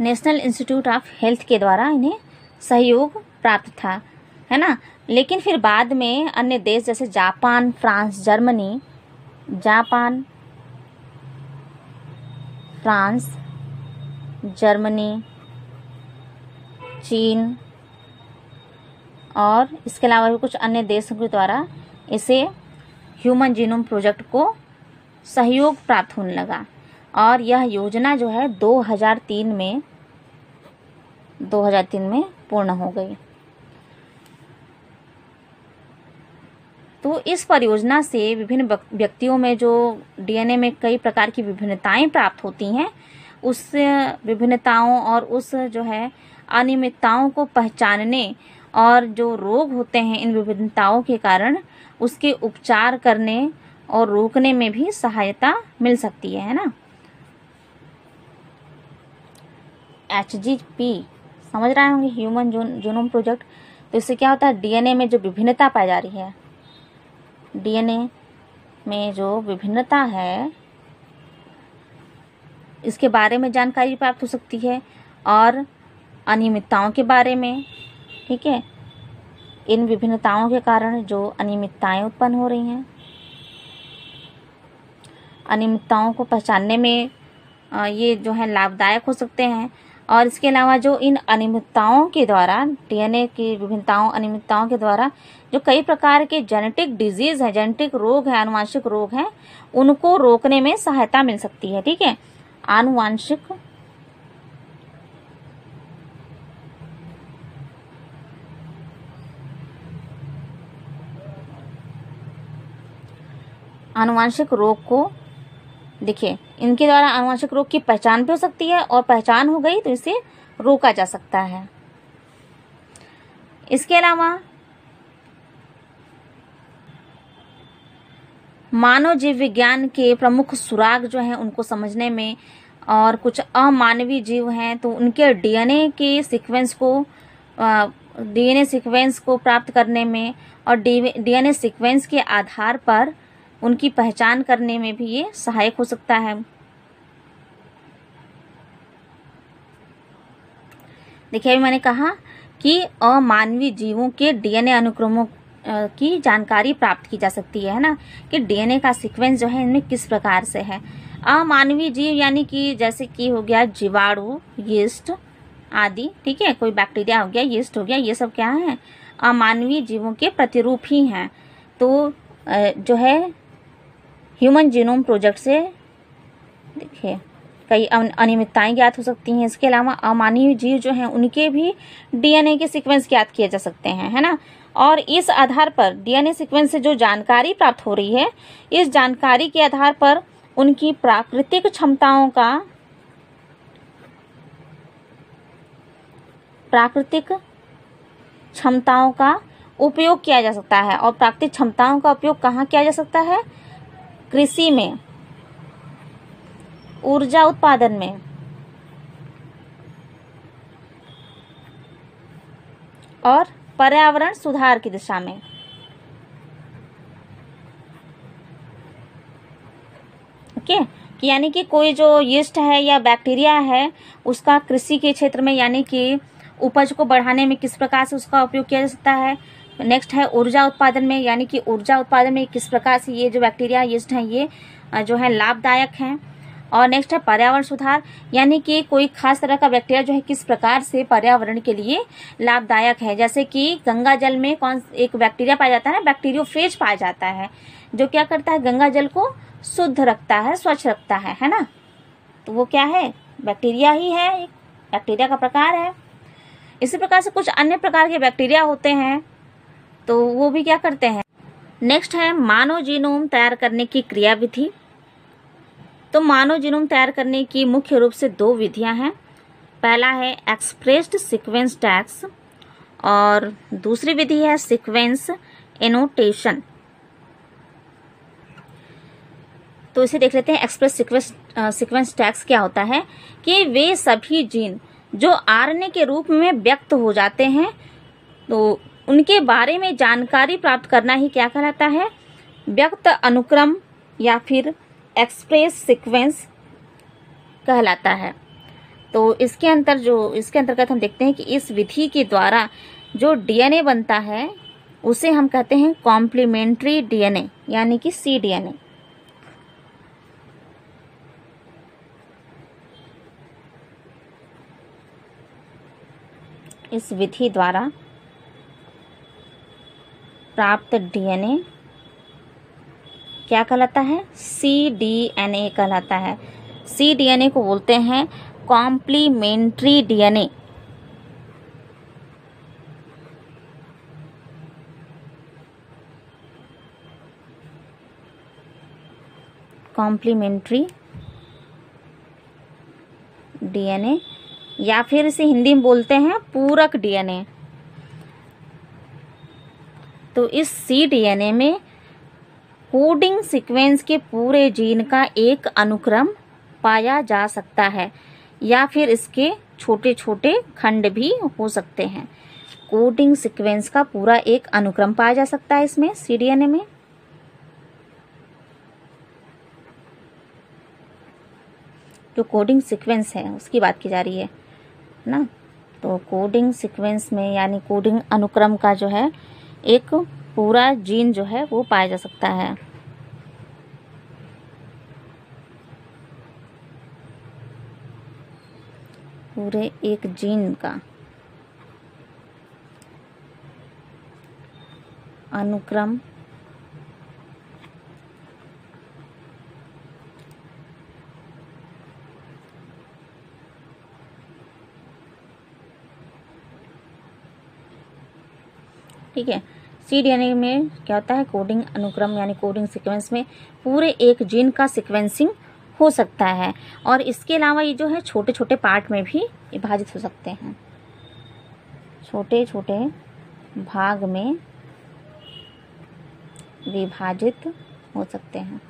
National institute of health के द्वारा इन्हें सहयोग प्राप्त था, है ना। लेकिन फिर बाद में अन्य देश जैसे Japan, France, Germany, Japan, France, Germany, चीन और इसके अलावा भी कुछ अन्य देशों के द्वारा इसे ह्यूमन जीनोम प्रोजेक्ट को सहयोग प्राप्त होने लगा। और यह योजना जो है 2003 में पूर्ण हो गई। तो इस परियोजना से विभिन्न व्यक्तियों में जो डीएनए में कई प्रकार की विभिन्नताएं प्राप्त होती हैं, उस विभिन्नताओं और उस जो है अनियमितताओं को पहचानने और जो रोग होते हैं इन विभिन्नताओं के कारण उसके उपचार करने और रोकने में भी सहायता मिल सकती है ना। HGP समझ रहे होंगे, ह्यूमन जीनोम प्रोजेक्ट। तो इससे क्या होता है, डीएनए में जो विभिन्नता पाई जा रही है, डीएनए में जो विभिन्नता है इसके बारे में जानकारी प्राप्त हो सकती है और अनियमितताओं के बारे में, ठीक है। इन विभिन्नताओं के कारण जो अनियमितताएं उत्पन्न हो रही हैं, अनियमितताओं को पहचानने में ये जो है लाभदायक हो सकते हैं। और इसके अलावा जो इन अनियमितताओं के द्वारा, डीएनए की विभिन्नताओं अनियमितताओं के द्वारा जो कई प्रकार के जेनेटिक डिजीज है, जेनेटिक रोग है, आनुवांशिक रोग हैं, उनको रोकने में सहायता मिल सकती है, ठीक है। आनुवांशिक रोग को देखिए, इनके द्वारा आनुवांशिक रोग की पहचान भी हो सकती है और पहचान हो गई तो इसे रोका जा सकता है। इसके अलावा मानव जीव विज्ञान के प्रमुख सुराग जो हैं उनको समझने में, और कुछ अमानवीय जीव हैं तो उनके डीएनए सीक्वेंस को प्राप्त करने में और डीएनए सीक्वेंस के आधार पर उनकी पहचान करने में भी ये सहायक हो सकता है। देखिए, अभी मैंने कहा कि अमानवीय जीवों के डीएनए अनुक्रमों की जानकारी प्राप्त की जा सकती है ना, कि डीएनए का सीक्वेंस जो है इनमें किस प्रकार से है। अमानवीय जीव यानी कि जैसे कि हो गया जीवाणु, यीस्ट आदि, ठीक है, कोई बैक्टीरिया हो गया, यीस्ट हो गया, ये सब क्या है, अमानवीय जीवों के प्रतिरूप ही हैं। तो जो है ह्यूमन जीनोम प्रोजेक्ट से देखिए कई अनियमितताएं ज्ञात हो सकती हैं। इसके अलावा अमानवीय जीव जो हैं उनके भी डीएनए के सीक्वेंस ज्ञात किए जा सकते हैं, है ना। और इस आधार पर डीएनए सीक्वेंस से जो जानकारी प्राप्त हो रही है, इस जानकारी के आधार पर उनकी प्राकृतिक क्षमताओं का उपयोग किया जा सकता है। और प्राकृतिक क्षमताओं का उपयोग कहाँ किया जा सकता है, कृषि में, ऊर्जा उत्पादन में और पर्यावरण सुधार की दिशा में। ओके, कि यानी कि कोई जो यीस्ट है या बैक्टीरिया है उसका कृषि के क्षेत्र में यानी कि उपज को बढ़ाने में किस प्रकार से उसका उपयोग किया जा सकता है। नेक्स्ट है ऊर्जा उत्पादन में, यानी कि ऊर्जा उत्पादन में किस प्रकार से ये जो बैक्टीरिया यीस्ट हैं ये जो है लाभदायक हैं। और नेक्स्ट है पर्यावरण सुधार, यानी कि कोई खास तरह का बैक्टीरिया जो है किस प्रकार से पर्यावरण के लिए लाभदायक है। जैसे कि गंगा जल में कौन एक बैक्टीरिया पाया जाता है, बैक्टीरियोफेज पाया जाता है, जो क्या करता है, गंगा जल को शुद्ध रखता है, स्वच्छ रखता है ना। तो वो क्या है, बैक्टीरिया ही है, एक बैक्टीरिया का प्रकार है। इसी प्रकार से कुछ अन्य प्रकार के बैक्टीरिया होते हैं, तो वो भी क्या करते हैं। नेक्स्ट है मानव जीनोम तैयार करने की क्रियाविधि। तो मानव जीनोम तैयार करने की मुख्य रूप से 2 विधियां हैं। पहला है एक्सप्रेस्ड सीक्वेंस टैग्स और दूसरी विधि है सीक्वेंस एनोटेशन। तो इसे देख लेते हैं। एक्सप्रेस सीक्वेंस टैग्स क्या होता है कि वे सभी जीन जो आरएनए के रूप में व्यक्त हो जाते हैं, तो उनके बारे में जानकारी प्राप्त करना ही क्या कहलाता है, व्यक्त अनुक्रम या फिर एक्सप्रेस सीक्वेंस कहलाता है। तो इसके अंतर्गत हम देखते हैं कि इस विधि के द्वारा जो डीएनए बनता है उसे हम कहते हैं कॉम्प्लीमेंट्री डीएनए, यानी कि cDNA। इस विधि द्वारा प्राप्त डीएनए क्या कहलाता है, cDNA कहलाता है। cDNA को बोलते हैं कॉम्प्लीमेंट्री डीएनए। कॉम्प्लीमेंट्री डीएनए या फिर इसे हिंदी में बोलते हैं पूरक डीएनए। तो इस cDNA में कोडिंग सीक्वेंस के पूरे जीन का एक अनुक्रम पाया जा सकता है या फिर इसके छोटे छोटे खंड भी हो सकते हैं। कोडिंग सीक्वेंस का पूरा एक अनुक्रम पाया जा सकता है इसमें cDNA में। जो कोडिंग सीक्वेंस है उसकी बात की जा रही है ना। तो कोडिंग सीक्वेंस में यानी कोडिंग अनुक्रम का जो है एक पूरा जीन जो है वो पाया जा सकता है। पूरे एक जीन का अनुक्रम ठीक है। cDNA में क्या होता है, कोडिंग अनुक्रम यानी कोडिंग सीक्वेंस में पूरे एक जीन का सीक्वेंसिंग हो सकता है और इसके अलावा ये जो है छोटे छोटे पार्ट में भी विभाजित हो सकते हैं, छोटे छोटे भाग में विभाजित हो सकते हैं।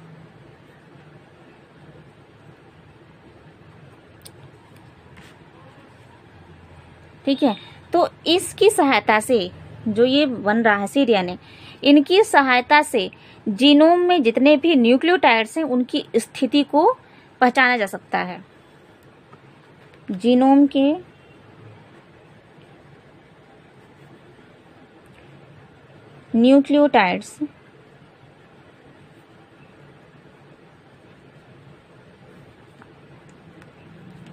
ठीक है। तो इसकी सहायता से जो ये बन रहा है cDNA, इनकी सहायता से जीनोम में जितने भी न्यूक्लियोटाइड्स हैं उनकी स्थिति को पहचाना जा सकता है। जीनोम के न्यूक्लियोटाइड्स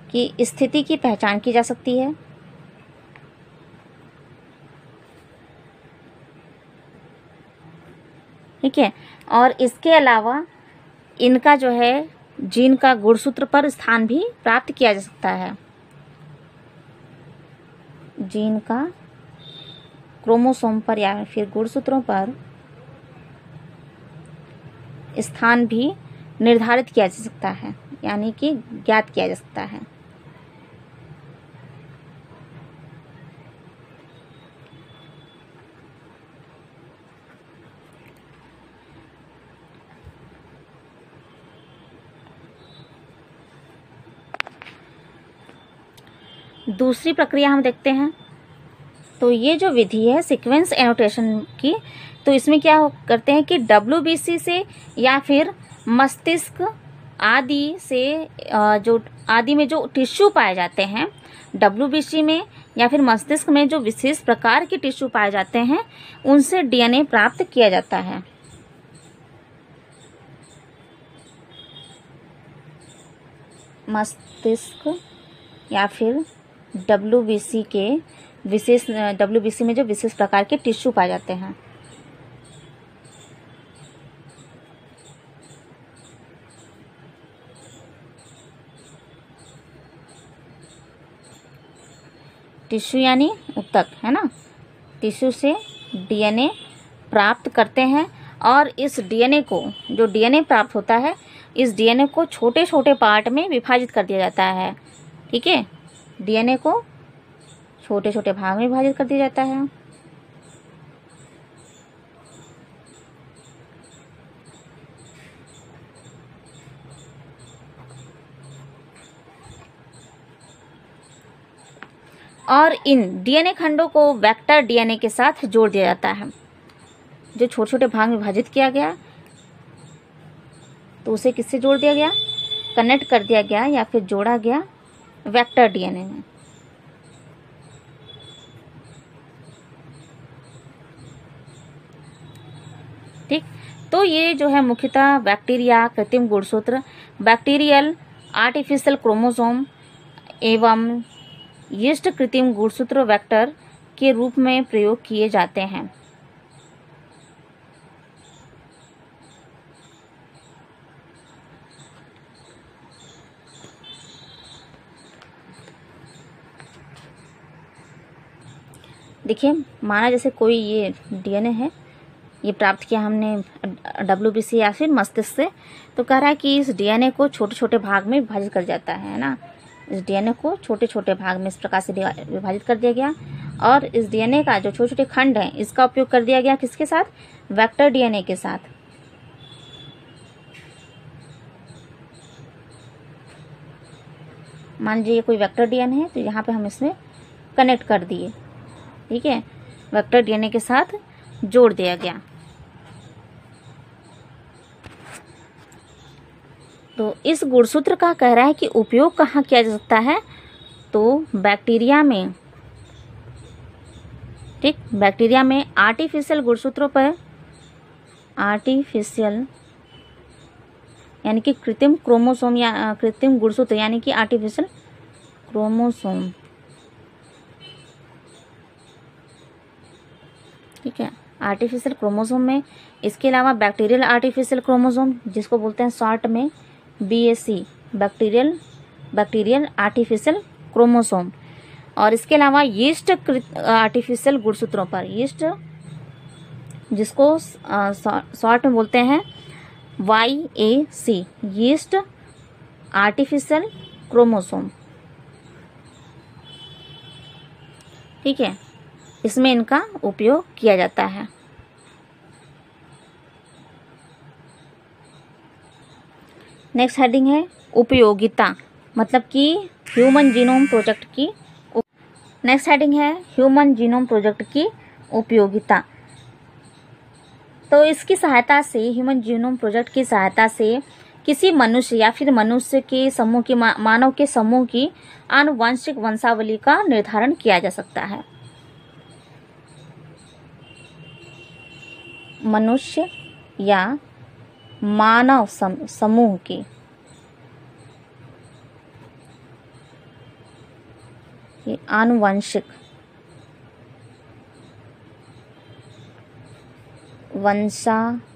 की स्थिति की पहचान की जा सकती है। ठीक है। और इसके अलावा इनका जो है जीन का गुणसूत्र पर स्थान भी प्राप्त किया जा सकता है। जीन का क्रोमोसोम पर या फिर गुणसूत्रों पर स्थान भी निर्धारित किया जा सकता है, यानी कि ज्ञात किया जा सकता है। दूसरी प्रक्रिया हम देखते हैं। तो ये जो विधि है सीक्वेंस एनोटेशन की, तो इसमें क्या करते हैं कि WBC से या फिर मस्तिष्क आदि से जो आदि में जो टिश्यू पाए जाते हैं, WBC में या फिर मस्तिष्क में जो विशेष प्रकार के टिश्यू पाए जाते हैं उनसे DNA प्राप्त किया जाता है। मस्तिष्क या फिर WBC के विशेष WBC में जो विशेष प्रकार के टिश्यू पाए जाते हैं। टिश्यू यानी ऊतक, है ना। टिश्यू से DNA प्राप्त करते हैं और इस DNA को, जो DNA प्राप्त होता है, इस DNA को छोटे छोटे पार्ट में विभाजित कर दिया जाता है। ठीक है, DNA को छोटे छोटे भाग में विभाजित कर दिया जाता है। और इन DNA खंडों को वेक्टर DNA के साथ जोड़ दिया जाता है। जो छोटे छोटे भाग में विभाजित किया गया तो उसे किससे जोड़ दिया गया? कनेक्ट कर दिया गया या फिर जोड़ा गया वेक्टर DNA में। ठीक, तो ये जो है मुख्यतः बैक्टीरिया, कृत्रिम गुणसूत्र, बैक्टीरियल आर्टिफिशियल क्रोमोसोम एवं यीस्ट कृत्रिम गुणसूत्र वेक्टर के रूप में प्रयोग किए जाते हैं। देखिए, माना जैसे कोई ये DNA है, ये प्राप्त किया हमने WBC या फिर मस्तिष्क से, तो कह रहा है कि इस DNA को छोटे छोटे भाग में विभाजित कर जाता है ना। इस DNA को छोटे छोटे भाग में इस प्रकार से विभाजित कर दिया गया और इस DNA का जो छोटे छोटे खंड हैं, इसका उपयोग कर दिया गया किसके साथ? वेक्टर DNA के साथ। मान लीजिए ये कोई वेक्टर DNA है, तो यहाँ पे हम इसमें कनेक्ट कर दिए। ठीक है, वेक्टर DNA के साथ जोड़ दिया गया। तो इस गुणसूत्र का कह रहा है कि उपयोग कहाँ किया जा सकता है? तो बैक्टीरिया में, ठीक, बैक्टीरिया में आर्टिफिशियल गुणसूत्रों पर, आर्टिफिशियल यानी कि कृत्रिम क्रोमोसोम या कृत्रिम गुणसूत्र यानी कि आर्टिफिशियल क्रोमोसोम। ठीक है, आर्टिफिशियल क्रोमोसोम में, इसके अलावा बैक्टीरियल आर्टिफिशियल क्रोमोसोम, जिसको बोलते हैं शॉर्ट में BAC, बैक्टीरियल आर्टिफिशियल क्रोमोसोम, और इसके अलावा यीस्ट आर्टिफिशियल गुणसूत्रों पर, यीस्ट जिसको शॉर्ट में बोलते हैं YAC, यीस्ट आर्टिफिशियल क्रोमोसोम। ठीक है, इसमें इनका उपयोग किया जाता है। नेक्स्ट हेडिंग है उपयोगिता, मतलब कि ह्यूमन जीनोम प्रोजेक्ट की। नेक्स्ट हेडिंग है ह्यूमन जीनोम प्रोजेक्ट की उपयोगिता। तो इसकी सहायता से, ह्यूमन जीनोम प्रोजेक्ट की सहायता से किसी मनुष्य या फिर मनुष्य के समूह की, मानव के समूह की आनुवंशिक वंशावली का निर्धारण किया जा सकता है। मनुष्य या मानव समूह की आनुवंशिक वंशावली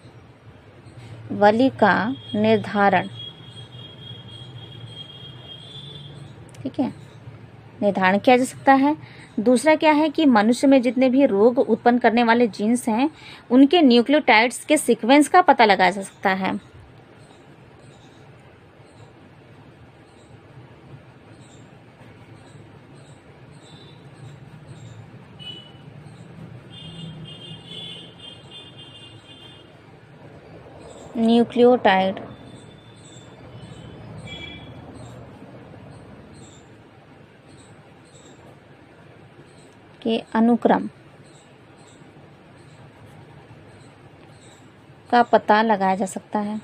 का निर्धारण, ठीक है, निर्धारण किया जा सकता है। दूसरा क्या है कि मनुष्य में जितने भी रोग उत्पन्न करने वाले जीन्स हैं, उनके न्यूक्लियोटाइड्स के सीक्वेंस का पता लगाया जा सकता है। न्यूक्लियोटाइड के अनुक्रम का पता लगाया जा सकता है।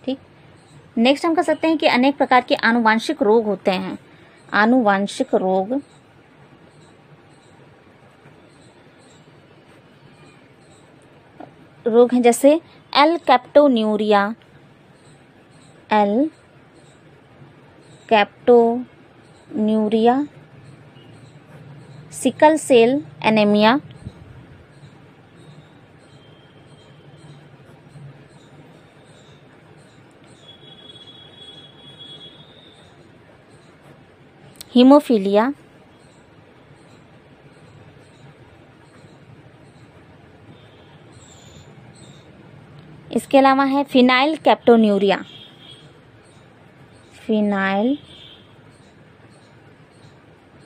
ठीक, नेक्स्ट हम कह सकते हैं कि अनेक प्रकार के आनुवांशिक रोग होते हैं। आनुवांशिक रोग हैं जैसे alkaptonuria, alkaptonuria, sickle cell anaemia, haemophilia, इसके अलावा है फिनाइल कैप्टोन्यूरिया, फिनाइल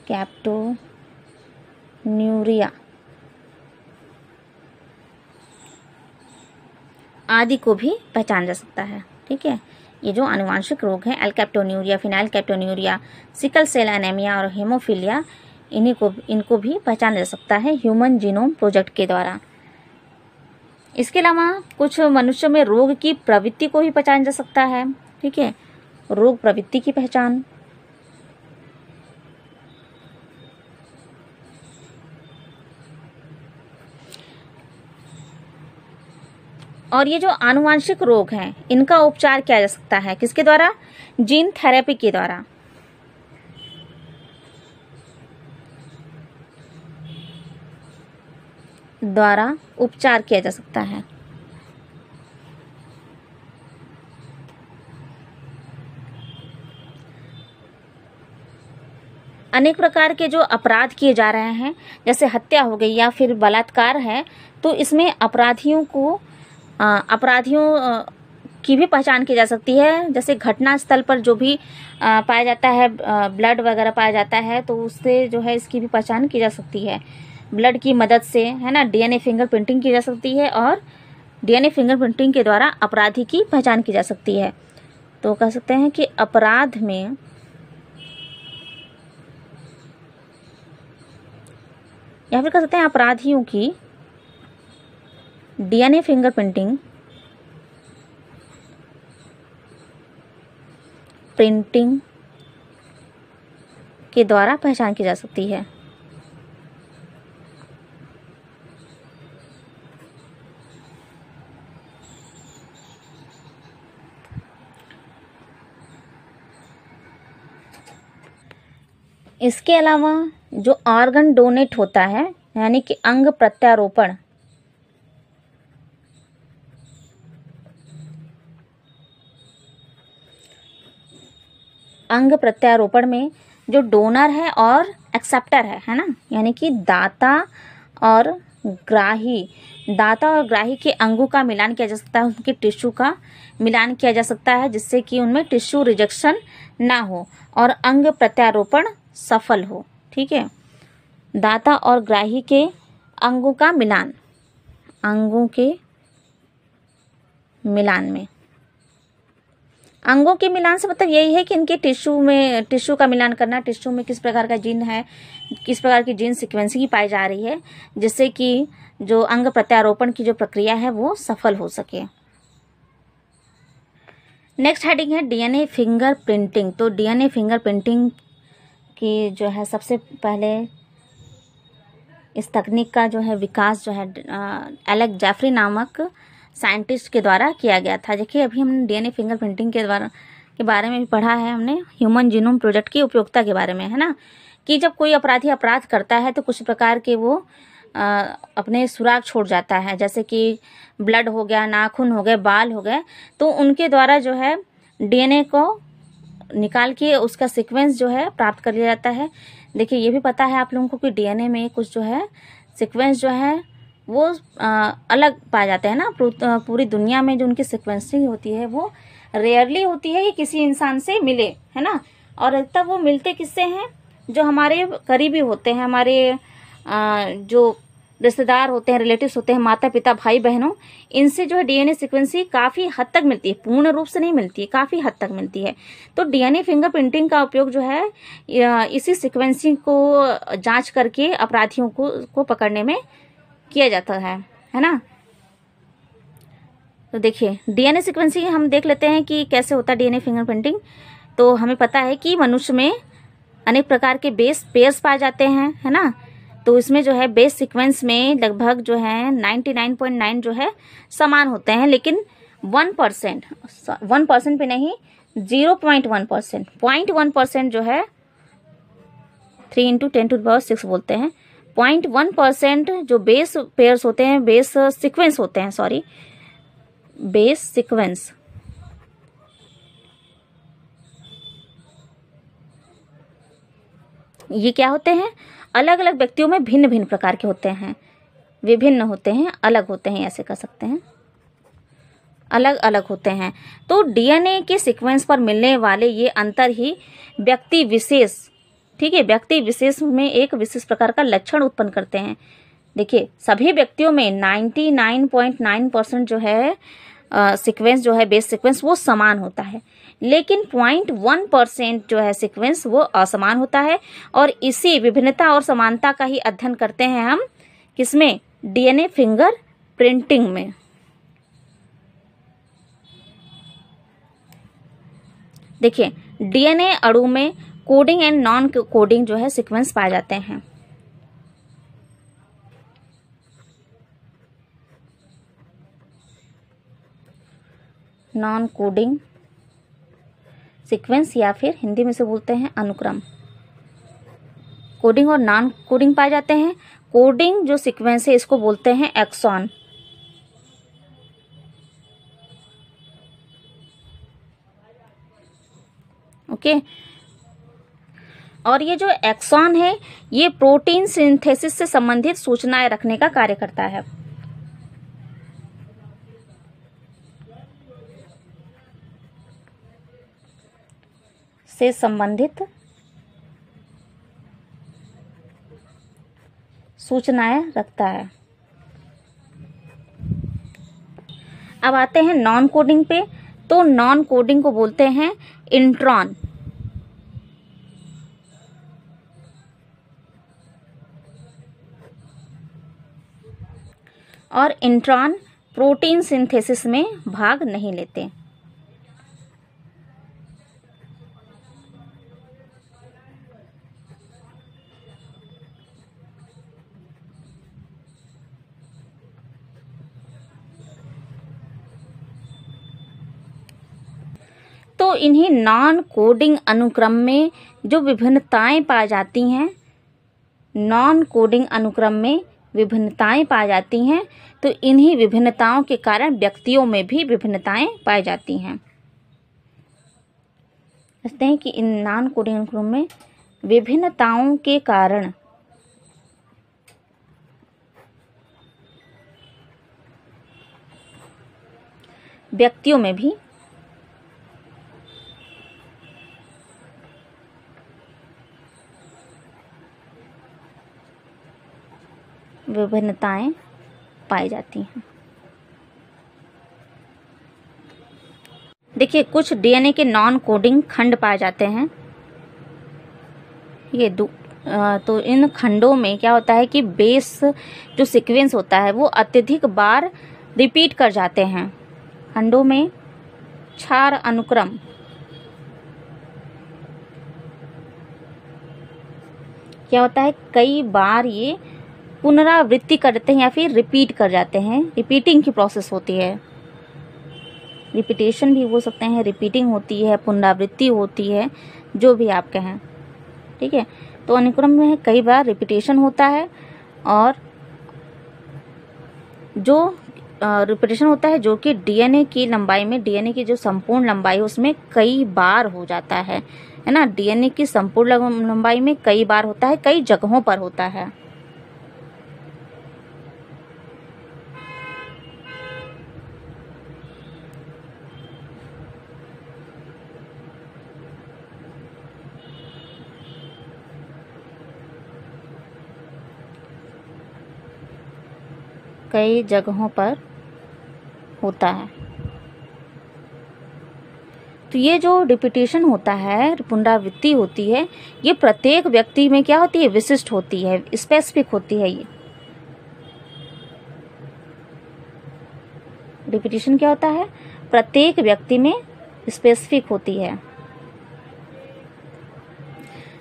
कैप्टोन्यूरिया आदि को भी पहचाना जा सकता है। ठीक है, ये जो आनुवांशिक रोग हैं एल्कैप्टोन्यूरिया, फिनाइल कैप्टोन्यूरिया, सिकल सेल एनीमिया और हीमोफीलिया, इनको भी पहचाना जा सकता है ह्यूमन जीनोम प्रोजेक्ट के द्वारा। इसके अलावा कुछ मनुष्यों में रोग की प्रवृत्ति को भी पहचाना जा सकता है। ठीक है, रोग प्रवृत्ति की पहचान, और ये जो आनुवांशिक रोग हैं इनका उपचार किया जा सकता है किसके द्वारा? जीन थेरेपी के द्वारा। उपचार किया जा सकता है। अनेक प्रकार के जो अपराध किए जा रहे हैं, जैसे हत्या हो गई या फिर बलात्कार है, तो इसमें अपराधियों की भी पहचान की जा सकती है। जैसे घटना स्थल पर जो भी पाया जाता है, ब्लड वगैरह पाया जाता है, तो उससे जो है इसकी भी पहचान की जा सकती है ब्लड की मदद से, है ना। डीएनए फिंगरप्रिंटिंग की जा सकती है और डीएनए फिंगरप्रिंटिंग के द्वारा अपराधी की पहचान की जा सकती है। तो कह सकते हैं कि अपराध में या फिर कह सकते हैं अपराधियों की डीएनए फिंगरप्रिंटिंग के द्वारा पहचान की जा सकती है। इसके अलावा जो ऑर्गन डोनेट होता है, यानी कि अंग प्रत्यारोपण, में जो डोनर है और एक्सेप्टर है ना, यानी कि दाता और ग्राही के अंगों का मिलान किया जा सकता है, उनके टिश्यू का मिलान किया जा सकता है, जिससे कि उनमें टिश्यू रिजेक्शन ना हो और अंग प्रत्यारोपण सफल हो। ठीक है, दाता और ग्राही के अंगों के मिलान से मतलब यही है कि इनके टिश्यू का मिलान करना, टिश्यू में किस प्रकार का जीन है, किस प्रकार की जीन सीक्वेंसिंग पाई जा रही है, जिससे कि जो अंग प्रत्यारोपण की जो प्रक्रिया है वो सफल हो सके। नेक्स्ट हेडिंग है डीएनए फिंगरप्रिंटिंग। तो डीएनए फिंगरप्रिंटिंग की जो है सबसे पहले इस तकनीक का जो है विकास जो है एलेक जेफरी नामक साइंटिस्ट के द्वारा किया गया था। देखिए, अभी हमने डीएनए फिंगरप्रिंटिंग के बारे में भी पढ़ा है हमने ह्यूमन जीनोम प्रोजेक्ट की उपयोगिता के बारे में, है ना, कि जब कोई अपराधी अपराध करता है तो कुछ प्रकार के वो अपने सुराग छोड़ जाता है, जैसे कि ब्लड हो गया, नाखून हो गए, बाल हो गए, तो उनके द्वारा जो है डीएनए को निकाल के उसका सीक्वेंस जो है प्राप्त कर लिया जाता है। देखिए, ये भी पता है आप लोगों को कि डीएनए में कुछ जो है सीक्वेंस जो है वो अलग पाए जाते हैं ना। पूरी दुनिया में जो उनकी सीक्वेंसिंग होती है वो रेयरली होती है कि किसी इंसान से मिले, है ना, और अधिकतर वो मिलते किससे हैं? जो हमारे करीबी होते हैं, हमारे जो रिश्तेदार होते हैं, रिलेटिव्स होते हैं, माता पिता, भाई बहनों, इनसे जो है डीएनए सीक्वेंसिंग काफ़ी हद तक मिलती है, पूर्ण रूप से नहीं मिलती है, काफ़ी हद तक मिलती है। तो डीएनए फिंगरप्रिंटिंग का उपयोग जो है इसी सीक्वेंसिंग को जांच करके अपराधियों को पकड़ने में किया जाता है ना। तो देखिए, डीएनए सीक्वेंसिंग हम देख लेते हैं कि कैसे होता है डीएनए फिंगरप्रिंटिंग। तो हमें पता है कि मनुष्य में अनेक प्रकार के बेस पेयर्स पाए जाते हैं, है ना। तो इसमें जो है बेस सीक्वेंस में लगभग जो है 99.9 जो है समान होते हैं, लेकिन 1%, 1% पे नहीं, 0.1%, 0.1% जो है 3 × 10⁶ बोलते हैं। 0.1% जो बेस पेयर्स होते हैं, बेस सीक्वेंस होते हैं, सॉरी, बेस सीक्वेंस, ये क्या होते हैं? अलग अलग व्यक्तियों में भिन्न भिन्न प्रकार के होते हैं, विभिन्न होते हैं, अलग होते हैं, ऐसे कह सकते हैं, अलग अलग होते हैं। तो डीएनए के सीक्वेंस पर मिलने वाले ये अंतर ही व्यक्ति विशेष, ठीक है, व्यक्ति विशेष में एक विशेष प्रकार का लक्षण उत्पन्न करते हैं। देखिए, सभी व्यक्तियों में 99.9% जो है सीक्वेंस जो है, बेस सीक्वेंस, वो समान होता है, लेकिन 0.1% जो है सीक्वेंस वो असमान होता है। और इसी विभिन्नता और समानता का ही अध्ययन करते हैं हम किसमें? डीएनए फिंगर प्रिंटिंग में। देखिए, डीएनए अणु में कोडिंग एंड नॉन कोडिंग जो है सीक्वेंस पाए जाते हैं। नॉन कोडिंग सीक्वेंस या फिर हिंदी में से बोलते हैं अनुक्रम। कोडिंग और नॉन कोडिंग पाए जाते हैं। कोडिंग जो सीक्वेंस है इसको बोलते हैं एक्सॉन। ओके, और ये जो एक्सॉन है ये प्रोटीन सिंथेसिस से संबंधित सूचनाएं रखने का कार्य करता है। से संबंधित सूचनाएं रखता है। अब आते हैं नॉन कोडिंग पे। तो नॉन कोडिंग को बोलते हैं इंट्रॉन। और इंट्रॉन प्रोटीन सिंथेसिस में भाग नहीं लेते। तो इन्हीं नॉन कोडिंग अनुक्रम में जो विभिन्नताएं पाई जाती हैं, नॉन कोडिंग अनुक्रम में विभिन्नताएं पाई जाती हैं, तो इन्हीं विभिन्नताओं के कारण व्यक्तियों में भी विभिन्नताएं पाई जाती हैं। कहते हैं कि इन नॉन कोडिंग अनुक्रम में विभिन्नताओं के कारण व्यक्तियों में भी विभिन्नताएं पाई जाती हैं। देखिए, कुछ डीएनए के नॉन कोडिंग खंड पाए जाते हैं। ये तो इन खंडों में क्या होता है कि बेस जो सीक्वेंस होता है वो अत्यधिक बार रिपीट कर जाते हैं। खंडों में क्षार अनुक्रम क्या होता है, कई बार ये पुनरावृत्ति करते हैं या फिर रिपीट कर जाते हैं। रिपीटिंग की प्रोसेस होती है, रिपीटेशन भी बोल सकते हैं, रिपीटिंग होती है, पुनरावृत्ति होती है, जो भी आप कहें, ठीक है। तो अनुक्रम में कई बार रिपीटेशन होता है, और जो रिपीटेशन होता है जो कि डीएनए की लंबाई में, डीएनए की जो संपूर्ण लंबाई है उसमें कई बार हो जाता है ना। डीएनए की संपूर्ण लंबाई में कई बार होता है, कई जगहों पर होता है। कई जगहों पर होता है। तो ये जो रिपीटेशन होता है, पुनरावृत्ति होती है, ये प्रत्येक व्यक्ति में क्या होती है, विशिष्ट होती है, स्पेसिफिक होती है। ये रिपीटेशन क्या होता है, प्रत्येक व्यक्ति में स्पेसिफिक होती है,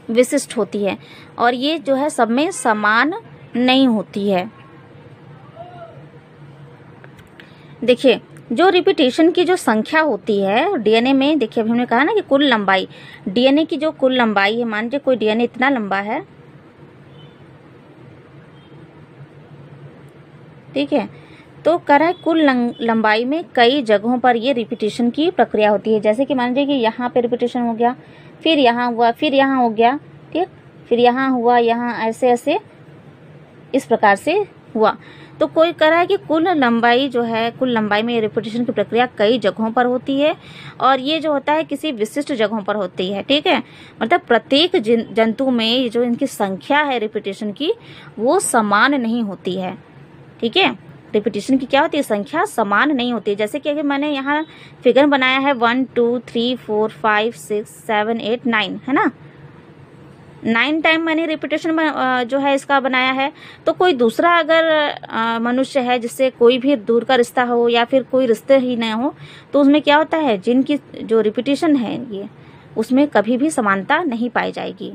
विशिष्ट होती है, और ये जो है सब में समान नहीं होती है। देखिए, जो रिपीटेशन की जो संख्या होती है डीएनए में, देखिए अभी हमने कहा ना कि कुल लंबाई, डीएनए की जो कुल लंबाई है, मान लीजिए कोई डीएनए इतना लंबा है, ठीक है, तो कह रहा है कुल लंबाई में कई जगहों पर ये रिपीटेशन की प्रक्रिया होती है। जैसे कि मान लीजिए कि यहाँ पे रिपीटेशन हो गया, फिर यहाँ हुआ, फिर यहाँ हो गया, ठीक, फिर यहाँ हुआ, यहाँ ऐसे ऐसे इस प्रकार से हुआ। तो कोई कह रहा है कि कुल लंबाई जो है, कुल लंबाई में रिपीटेशन की प्रक्रिया कई जगहों पर होती है और ये जो होता है किसी विशिष्ट जगहों पर होती है, ठीक है। मतलब प्रत्येक जंतु में जो इनकी संख्या है रिपीटेशन की वो समान नहीं होती है, ठीक है। रिपीटेशन की क्या होती है, संख्या समान नहीं होती है। जैसे कि अगर मैंने यहाँ फिगर बनाया है 1 2 3 4 5 6 7 8 9, है ना, 9 टाइम मैंने रिपीटेशन जो है इसका बनाया है। तो कोई दूसरा अगर मनुष्य है जिससे कोई भी दूर का रिश्ता हो या फिर कोई रिश्ते ही न हो, तो उसमें क्या होता है, जिनकी जो रिपीटेशन है ये, उसमें कभी भी समानता नहीं पाई जाएगी।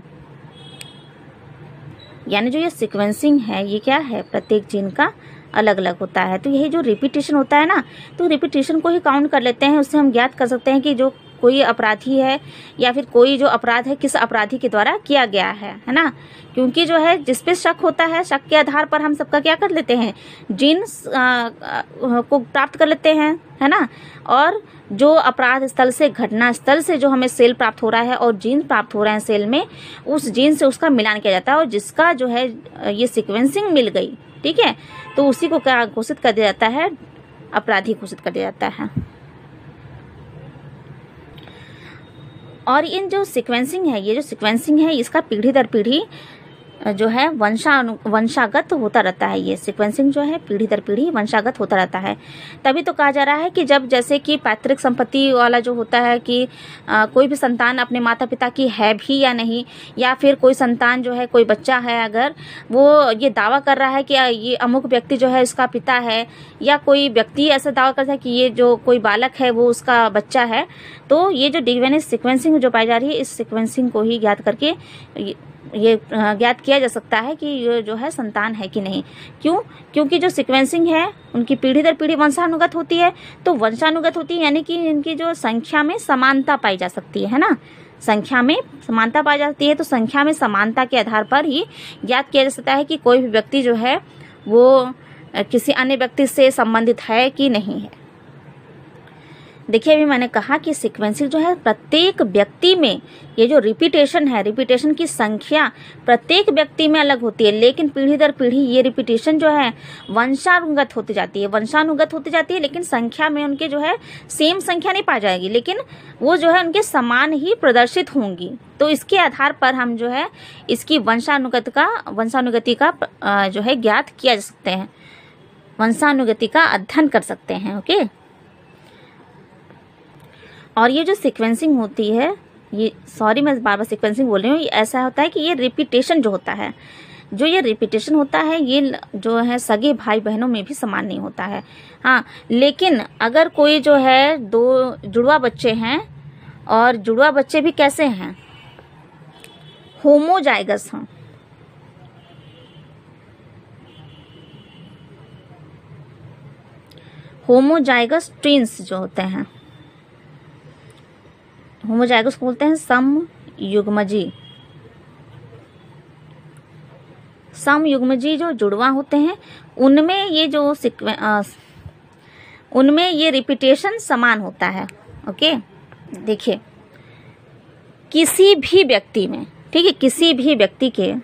यानी जो ये सीक्वेंसिंग है ये क्या है, प्रत्येक जीन का अलग अलग होता है। तो यही जो रिपीटेशन होता है ना, तो रिपीटेशन को ही काउंट कर लेते हैं, उससे हम ज्ञात कर सकते हैं कि जो कोई अपराधी है या फिर कोई जो अपराध है किस अपराधी के द्वारा किया गया है ना। क्योंकि जो है जिस पे शक होता है, शक के आधार पर हम सबका क्या कर लेते हैं, जीन्स को प्राप्त कर लेते हैं, है ना। और जो अपराध स्थल से, घटना स्थल से जो हमें सेल प्राप्त हो रहा है और जीन प्राप्त हो रहे हैं सेल में, उस जीन से उसका मिलान किया जाता है और जिसका जो है ये सीक्वेंसिंग मिल गई, ठीक है, तो उसी को क्या घोषित कर दिया जाता है, अपराधी घोषित कर दिया जाता है। और इन जो सीक्वेंसिंग है, ये जो सीक्वेंसिंग है इसका पीढ़ी दर पीढ़ी जो है वंशागत होता रहता है। ये सीक्वेंसिंग जो है पीढ़ी दर पीढ़ी वंशागत होता रहता है। तभी तो कहा जा रहा है कि जब जैसे कि पैतृक संपत्ति वाला जो होता है कि कोई भी संतान अपने माता पिता की है भी या नहीं, या फिर कोई संतान जो है, कोई बच्चा है अगर वो ये दावा कर रहा है कि ये अमुक व्यक्ति जो है इसका पिता है, या कोई व्यक्ति ऐसा दावा करता है कि ये जो कोई बालक है वो उसका बच्चा है, तो ये जो डीएनए सीक्वेंसिंग जो पाई जा रही है, इस सीक्वेंसिंग को ही ज्ञात करके ये ज्ञात किया जा सकता है कि ये जो है संतान है कि नहीं। क्यों? क्योंकि जो सीक्वेंसिंग है उनकी पीढ़ी दर पीढ़ी वंशानुगत होती है। तो वंशानुगत होती है यानी कि इनकी जो संख्या में समानता पाई जा सकती है ना, संख्या में समानता पाई जाती है। तो संख्या में समानता के आधार पर ही ज्ञात किया जा सकता है कि कोई भी व्यक्ति जो है वो किसी अन्य व्यक्ति से संबंधित है कि नहीं है। देखिए अभी मैंने कहा कि सीक्वेंसिंग जो है प्रत्येक व्यक्ति में, ये जो रिपीटेशन है, रिपीटेशन की संख्या प्रत्येक व्यक्ति में अलग होती है, लेकिन पीढ़ी दर पीढ़ी ये रिपीटेशन जो है वंशानुगत होती जाती है, वंशानुगत होती जाती है। लेकिन संख्या में उनके जो है सेम संख्या नहीं पाई जाएगी, लेकिन वो जो है उनके समान ही प्रदर्शित होंगी। तो इसके आधार पर हम जो है इसकी वंशानुगति का जो है ज्ञात किया जा सकते हैं, वंशानुगति का अध्ययन कर सकते हैं। ओके। और ये जो सीक्वेंसिंग होती है, ये सॉरी मैं बार बार सीक्वेंसिंग बोल रही हूँ, ऐसा होता है कि ये रिपीटेशन जो होता है, जो ये रिपीटेशन होता है ये जो है सगे भाई बहनों में भी समान नहीं होता है। हाँ, लेकिन अगर कोई जो है दो जुड़वा बच्चे हैं, और जुड़वा बच्चे भी कैसे हैं, होमोजाइगस हैं, होमोजाइगस ट्विंस जो होते हैं, होमोजाइगस को बोलते हैं समयुग्मजी। समयुग्मजी जो जुड़वा होते हैं उनमें ये जो उनमें ये रिपीटेशन समान होता है। ओके। देखिए किसी भी व्यक्ति में, ठीक है, किसी भी व्यक्ति के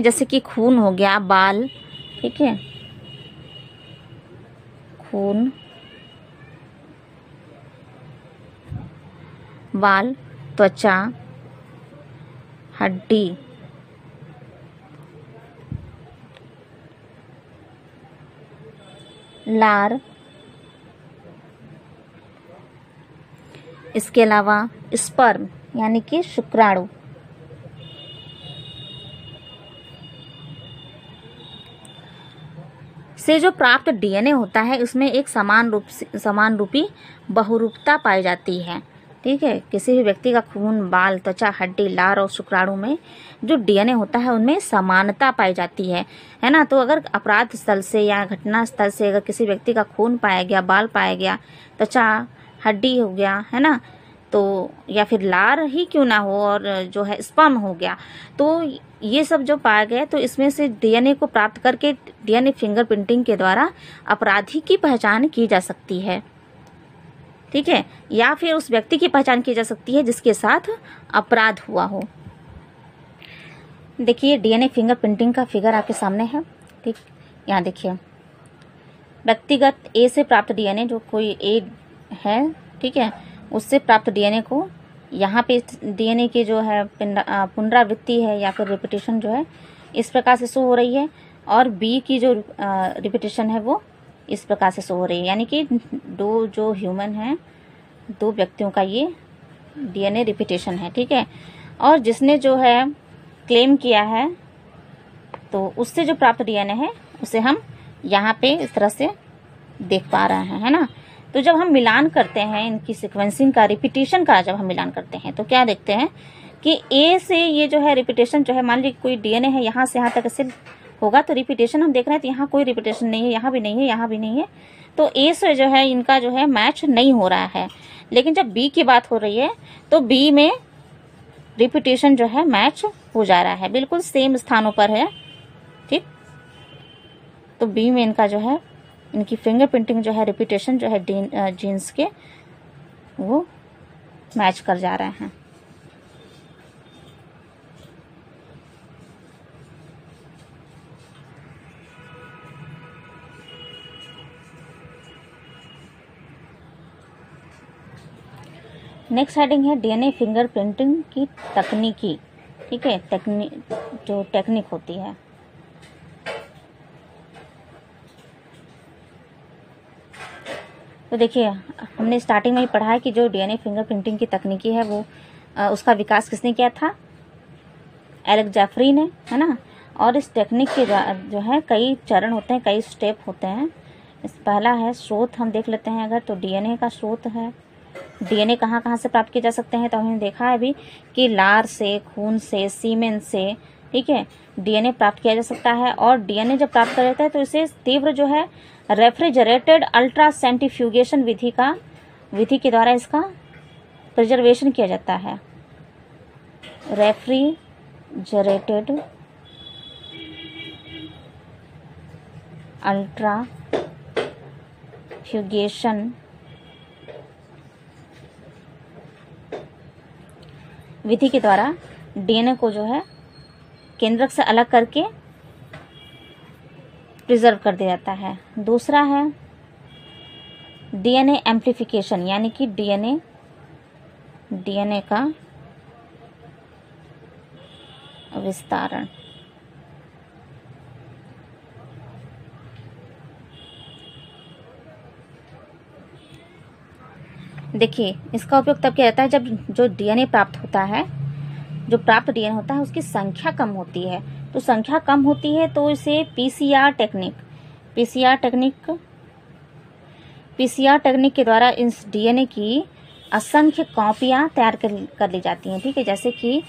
जैसे कि खून हो गया, बाल, ठीक है, खून, बाल, त्वचा, हड्डी, लार, इसके अलावा स्पर्म यानी कि शुक्राणु, से जो प्राप्त डीएनए होता है उसमें एक समान रूपी बहुरूपता पाई जाती है। ठीक है। किसी भी व्यक्ति का खून, बाल, त्वचा, हड्डी, लार और शुक्राणु में जो डीएनए होता है उनमें समानता पाई जाती है ना। तो अगर अपराध स्थल से या घटना स्थल से अगर किसी व्यक्ति का खून पाया गया, बाल पाया गया, त्वचा, हड्डी हो गया, है ना, तो या फिर लार ही क्यों ना हो और जो है स्पर्म हो गया, तो ये सब जो पाया गया तो इसमें से डीएनए को प्राप्त करके डीएनए फिंगरप्रिंटिंग के द्वारा अपराधी की पहचान की जा सकती है, ठीक है, या फिर उस व्यक्ति की पहचान की जा सकती है जिसके साथ अपराध हुआ हो। देखिए डीएनए फिंगरप्रिंटिंग का फिगर आपके सामने है, ठीक। यहाँ देखिए व्यक्तिगत ए से प्राप्त डीएनए, जो कोई ए है, ठीक है, उससे प्राप्त डीएनए को यहाँ पे डीएनए की जो है पुनरावृत्ति है या फिर रिपीटेशन जो है इस प्रकार से शो हो रही है, और बी की जो रिपीटेशन है वो इस प्रकार से शो हो रही है। यानी कि दो जो ह्यूमन हैं, दो व्यक्तियों का ये डीएनए रिपीटेशन है, ठीक है। और जिसने जो है क्लेम किया है तो उससे जो प्राप्त डीएनए है उसे हम यहाँ पे इस तरह से देख पा रहे हैं, है ना। तो जब हम मिलान करते हैं इनकी सीक्वेंसिंग का, रिपीटेशन का जब हम मिलान करते हैं तो क्या देखते हैं कि ए से ये जो है रिपीटेशन जो है, मान लीजिए कोई डीएनए है यहाँ से यहाँ तक ऐसे होगा तो रिपीटेशन हम देख रहे हैं तो यहाँ कोई रिपीटेशन नहीं है, यहाँ भी नहीं है, यहाँ भी नहीं है, तो ए से जो है इनका जो है मैच नहीं हो रहा है। लेकिन जब बी की बात हो रही है तो बी में रिपीटेशन जो है मैच हो जा रहा है, बिल्कुल सेम स्थानों पर है, ठीक। तो बी में इनका जो है इनकी फिंगरप्रिंटिंग जो है रिपीटेशन जो है जीन्स के वो मैच कर जा रहे हैं। नेक्स्ट हेडिंग है डीएनए फिंगरप्रिंटिंग की तकनीकी, ठीक है, जो टेक्निक होती है। तो देखिए हमने स्टार्टिंग में ही पढ़ा है कि जो डीएनए फिंगरप्रिंटिंग की तकनीकी है वो उसका विकास किसने किया था, एलेक्स जेफरी ने, है ना। और इस टेक्निक के जो है कई चरण होते हैं, कई स्टेप होते हैं। पहला है स्रोत, हम देख लेते हैं अगर, तो डीएनए का स्रोत है। डीएनए कहाँ कहाँ से प्राप्त किए जा सकते हैं, तो हमने देखा है अभी कि लार से, खून से, सीमेन से, ठीक है, डीएनए प्राप्त किया जा सकता है। और डीएनए जब प्राप्त कर लेता है तो इसे तीव्र जो है रेफ्रिजरेटेड अल्ट्रा सेंट्रीफ्यूगेशन विधि के द्वारा इसका प्रिजर्वेशन किया जाता है। रेफ्रिजरेटेड अल्ट्रा फ्यूगेशन विधि के द्वारा डीएनए को जो है केंद्रक से अलग करके प्रिजर्व कर दिया जाता है। दूसरा है डीएनए एम्प्लीफिकेशन, यानी कि डीएनए का विस्तारण। देखिए इसका उपयोग तब किया जाता है जब जो डीएनए प्राप्त होता है, जो प्राप्त डीएनए होता है उसकी संख्या कम होती है। तो संख्या कम होती है तो इसे पीसीआर टेक्निक के द्वारा इस डीएनए की असंख्य कॉपियां तैयार कर ली जाती हैं, ठीक है। जैसे कि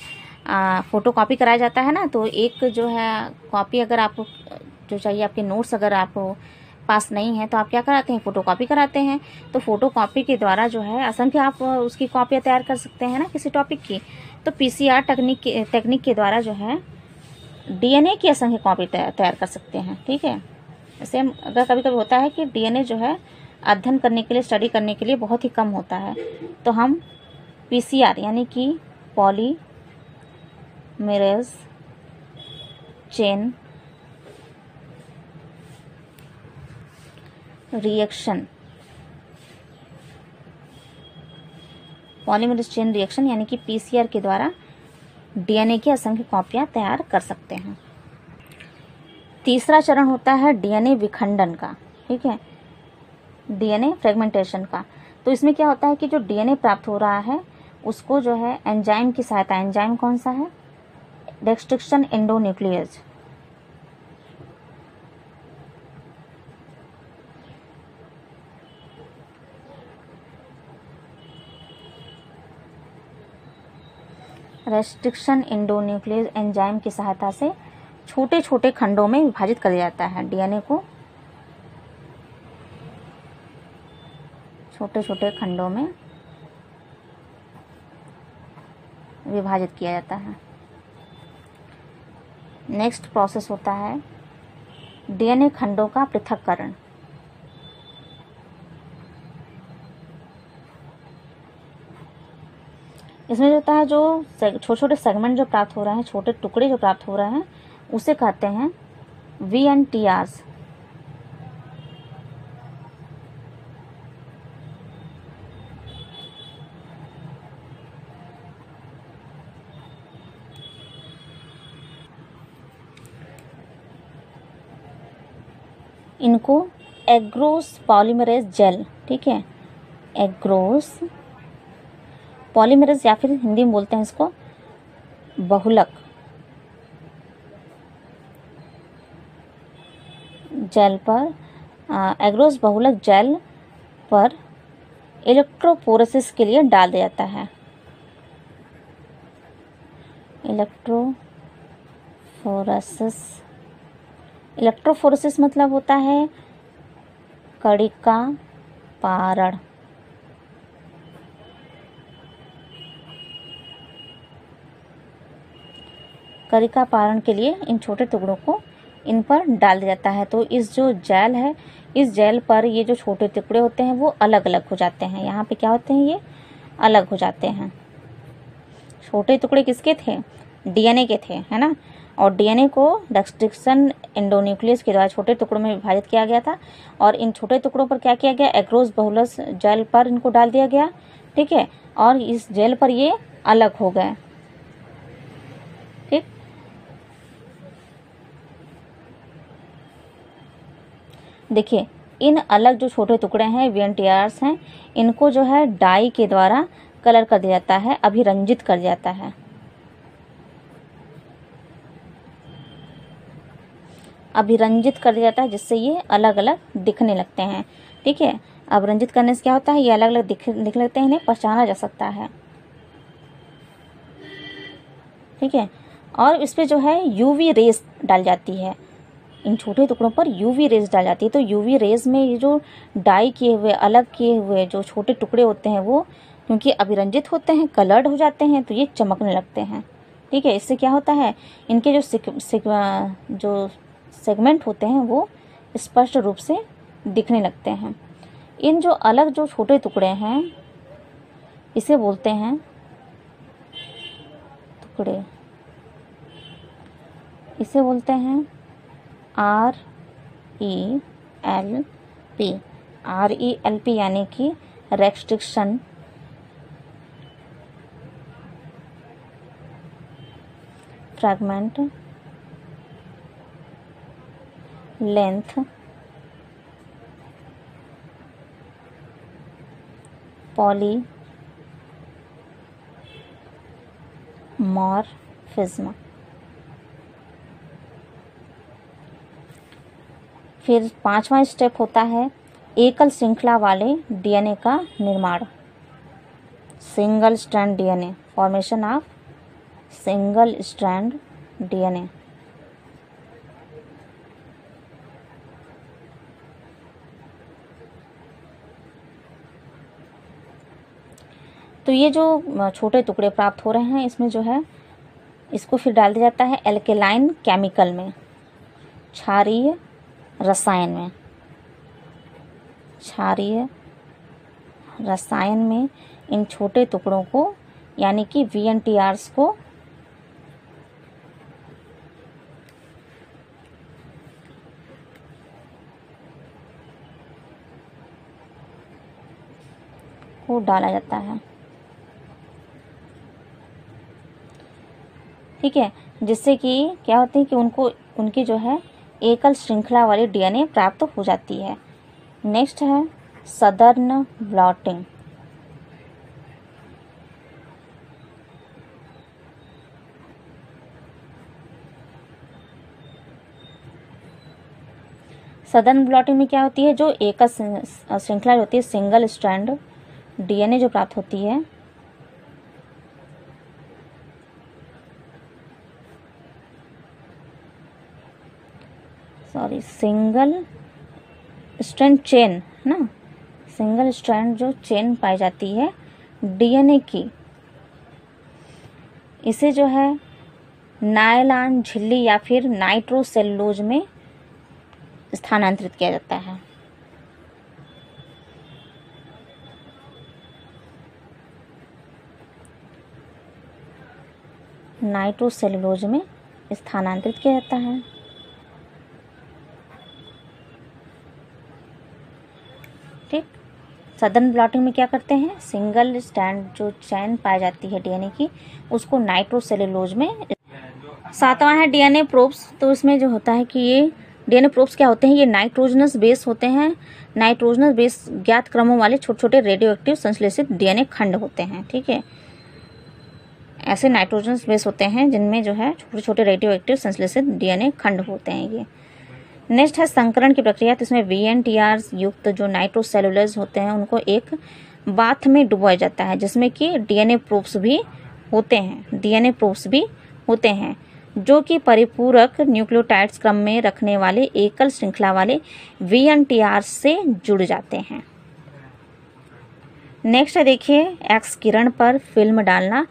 फोटो कॉपी कराया जाता है ना, तो एक जो है कॉपी अगर आपको जो चाहिए, आपके नोट्स अगर आपको पास नहीं है तो आप क्या कराते हैं, फोटो कॉपी कराते हैं। तो फोटो कॉपी के द्वारा जो है असंख्य आप उसकी कॉपियाँ तैयार कर सकते हैं ना किसी टॉपिक की। तो पीसीआर टेक्निक के द्वारा जो है डीएनए की असंख्य कॉपी तैयार कर सकते हैं, ठीक है। जैसे अगर कभी कभी होता है कि डीएनए जो है अध्ययन करने के लिए, स्टडी करने के लिए बहुत ही कम होता है, तो हम पीसीआर यानी कि पॉलीमेरेज चेन रिएक्शन यानी कि पीसीआर के द्वारा डीएनए की असंख्य कॉपियां तैयार कर सकते हैं। तीसरा चरण होता है डीएनए विखंडन का, ठीक है, डीएनए फ्रेगमेंटेशन का। तो इसमें क्या होता है कि जो डीएनए प्राप्त हो रहा है उसको जो है एंजाइम की सहायता, एंजाइम कौन सा है, डेक्सट्रिक्शन एंडोन्यूक्लियस, रेस्ट्रिक्शन एंडोन्यूक्लियस एंजाइम की सहायता से छोटे छोटे खंडों में विभाजित कर दिया जाता है। डीएनए को छोटे छोटे खंडों में विभाजित किया जाता है। नेक्स्ट प्रोसेस होता है डीएनए खंडों का पृथक्करण। इसमें जो होता है, जो छोटे छोटे सेगमेंट जो प्राप्त हो रहे हैं, छोटे टुकड़े जो प्राप्त हो रहे हैं, उसे कहते हैं VNTRs। इनको एग्रोस पॉलीमरेज जेल, ठीक है, एग्रोस पॉलीमरेज या फिर हिंदी में बोलते हैं इसको बहुलक जेल पर, एग्रोस बहुलक जेल पर इलेक्ट्रोफोरेसिस के लिए डाल दिया जाता है। इलेक्ट्रोफोरेसिस मतलब होता है कणिका पारण। कणिका पारण के लिए इन छोटे टुकड़ों को इन पर डाल दिया जाता है। तो इस जो जेल है, इस जेल पर ये जो छोटे टुकड़े होते हैं वो अलग अलग हो जाते हैं। यहाँ पे क्या होते हैं, ये अलग हो जाते हैं। छोटे टुकड़े किसके थे, डीएनए के थे, है ना। और डीएनए को रेस्ट्रिक्शन एंडोन्यूक्लियस के द्वारा छोटे टुकड़ों में विभाजित किया गया था और इन छोटे टुकड़ों पर क्या किया गया, एग्रोस बहुलस जेल पर इनको डाल दिया गया, ठीक है। और इस जेल पर ये अलग हो गए, ठीक। देखिए इन अलग जो छोटे टुकड़े हैं VNTRs हैं, इनको जो है डाई के द्वारा कलर कर दिया जाता है, अभिरंजित कर दिया जाता है। अभिरंजित कर दिया जाता है जिससे ये अलग अलग दिखने लगते हैं, ठीक है। अभिरंजित करने से क्या होता है, ये अलग अलग दिखने लगते हैं, इन्हें पहचाना जा सकता है, ठीक है। और इस पे जो है UV रेज डाल जाती है, इन छोटे टुकड़ों पर UV रेज डाल जाती है। तो UV रेज में ये जो डाई किए हुए, अलग किए हुए जो छोटे टुकड़े होते हैं वो क्योंकि अभिरंजित होते हैं, कलर्ड हो जाते हैं, तो ये चमकने लगते हैं, ठीक है। इससे क्या होता है, इनके जो जो सेगमेंट होते हैं वो स्पष्ट रूप से दिखने लगते हैं। इन जो अलग जो छोटे टुकड़े हैं इसे बोलते हैं टुकड़े, इसे बोलते हैं RELP यानी कि रेस्ट्रिक्शन फ्रैगमेंट लेंथ पॉलीमॉर्फिज्म। फिर 5वां स्टेप होता है एकल श्रृंखला वाले डीएनए का निर्माण, single strand DNA, formation of single strand DNA. तो ये जो छोटे टुकड़े प्राप्त हो रहे हैं इसमें जो है इसको फिर डाल दिया जाता है एल्केलाइन केमिकल में, क्षारीय रसायन में, क्षारीय रसायन में इन छोटे टुकड़ों को यानी कि VNTRs को डाला जाता है, ठीक है। जिससे कि क्या होते हैं कि उनकी जो है एकल श्रृंखला वाली डीएनए प्राप्त हो जाती है। नेक्स्ट है सदर्न ब्लॉटिंग। सदर्न ब्लॉटिंग में क्या होती है, जो एकल श्रृंखला होती है, सिंगल स्ट्रैंड डीएनए जो प्राप्त होती है सिंगल स्ट्रैंड चेन ना, सिंगल स्ट्रैंड जो चेन पाई जाती है डीएनए की, इसे जो है नायलॉन झिल्ली या फिर नाइट्रोसेलुलोज में स्थानांतरित किया जाता है। नाइट्रोसेलुलोज में स्थानांतरित किया जाता है। ठीक, सदर्न ब्लॉटिंग में क्या करते हैं, सिंगल स्ट्रैंड जो चैन पाई जाती है डीएनए की, उसको नाइट्रोसेलुलोज में। सातवां है डीएनए प्रोब्स। तो इसमें जो होता है कि ये डीएनए प्रोब्स क्या होते हैं, ये नाइट्रोजनस बेस होते हैं। नाइट्रोजनस बेस ज्ञात क्रमों वाले छोटे छोटे रेडियो एक्टिव संश्लेषित डीएनए खंड होते हैं। ठीक है, ऐसे नाइट्रोजनस बेस होते हैं जिनमें जो है छोटे छोटे रेडियो एक्टिव संश्लेषित डीएनए खंड होते हैं ये। नेक्स्ट है संकरण की प्रक्रिया। तो इसमें VNTR युक्त जो नाइट्रोसेलुलर्स होते हैं उनको एक बाथ में डुबोया जाता है, जिसमें कि डीएनए प्रोब्स भी होते हैं। डीएनए प्रोब्स भी होते हैं जो कि परिपूरक न्यूक्लियोटाइड्स क्रम में रखने वाले एकल श्रृंखला वाले VNTR से जुड़ जाते हैं। नेक्स्ट है देखिए एक्स किरण पर फिल्म डालना।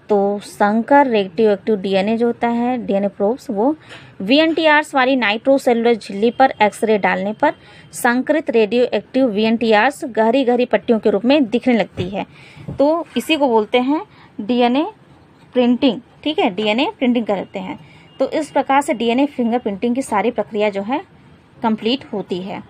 तो संकर रेडियो एक्टिव डीएनए जो होता है, डीएनए प्रोब्स, वो VNTRs वाली नाइट्रोसेलुलर झिल्ली पर एक्सरे डालने पर संकरित रेडियो एक्टिव VNTRs गहरी गहरी पट्टियों के रूप में दिखने लगती है। तो इसी को बोलते हैं डीएनए प्रिंटिंग। ठीक है, डीएनए प्रिंटिंग करते हैं। तो इस प्रकार से डीएनए फिंगरप्रिंटिंग की सारी प्रक्रिया जो है कंप्लीट होती है।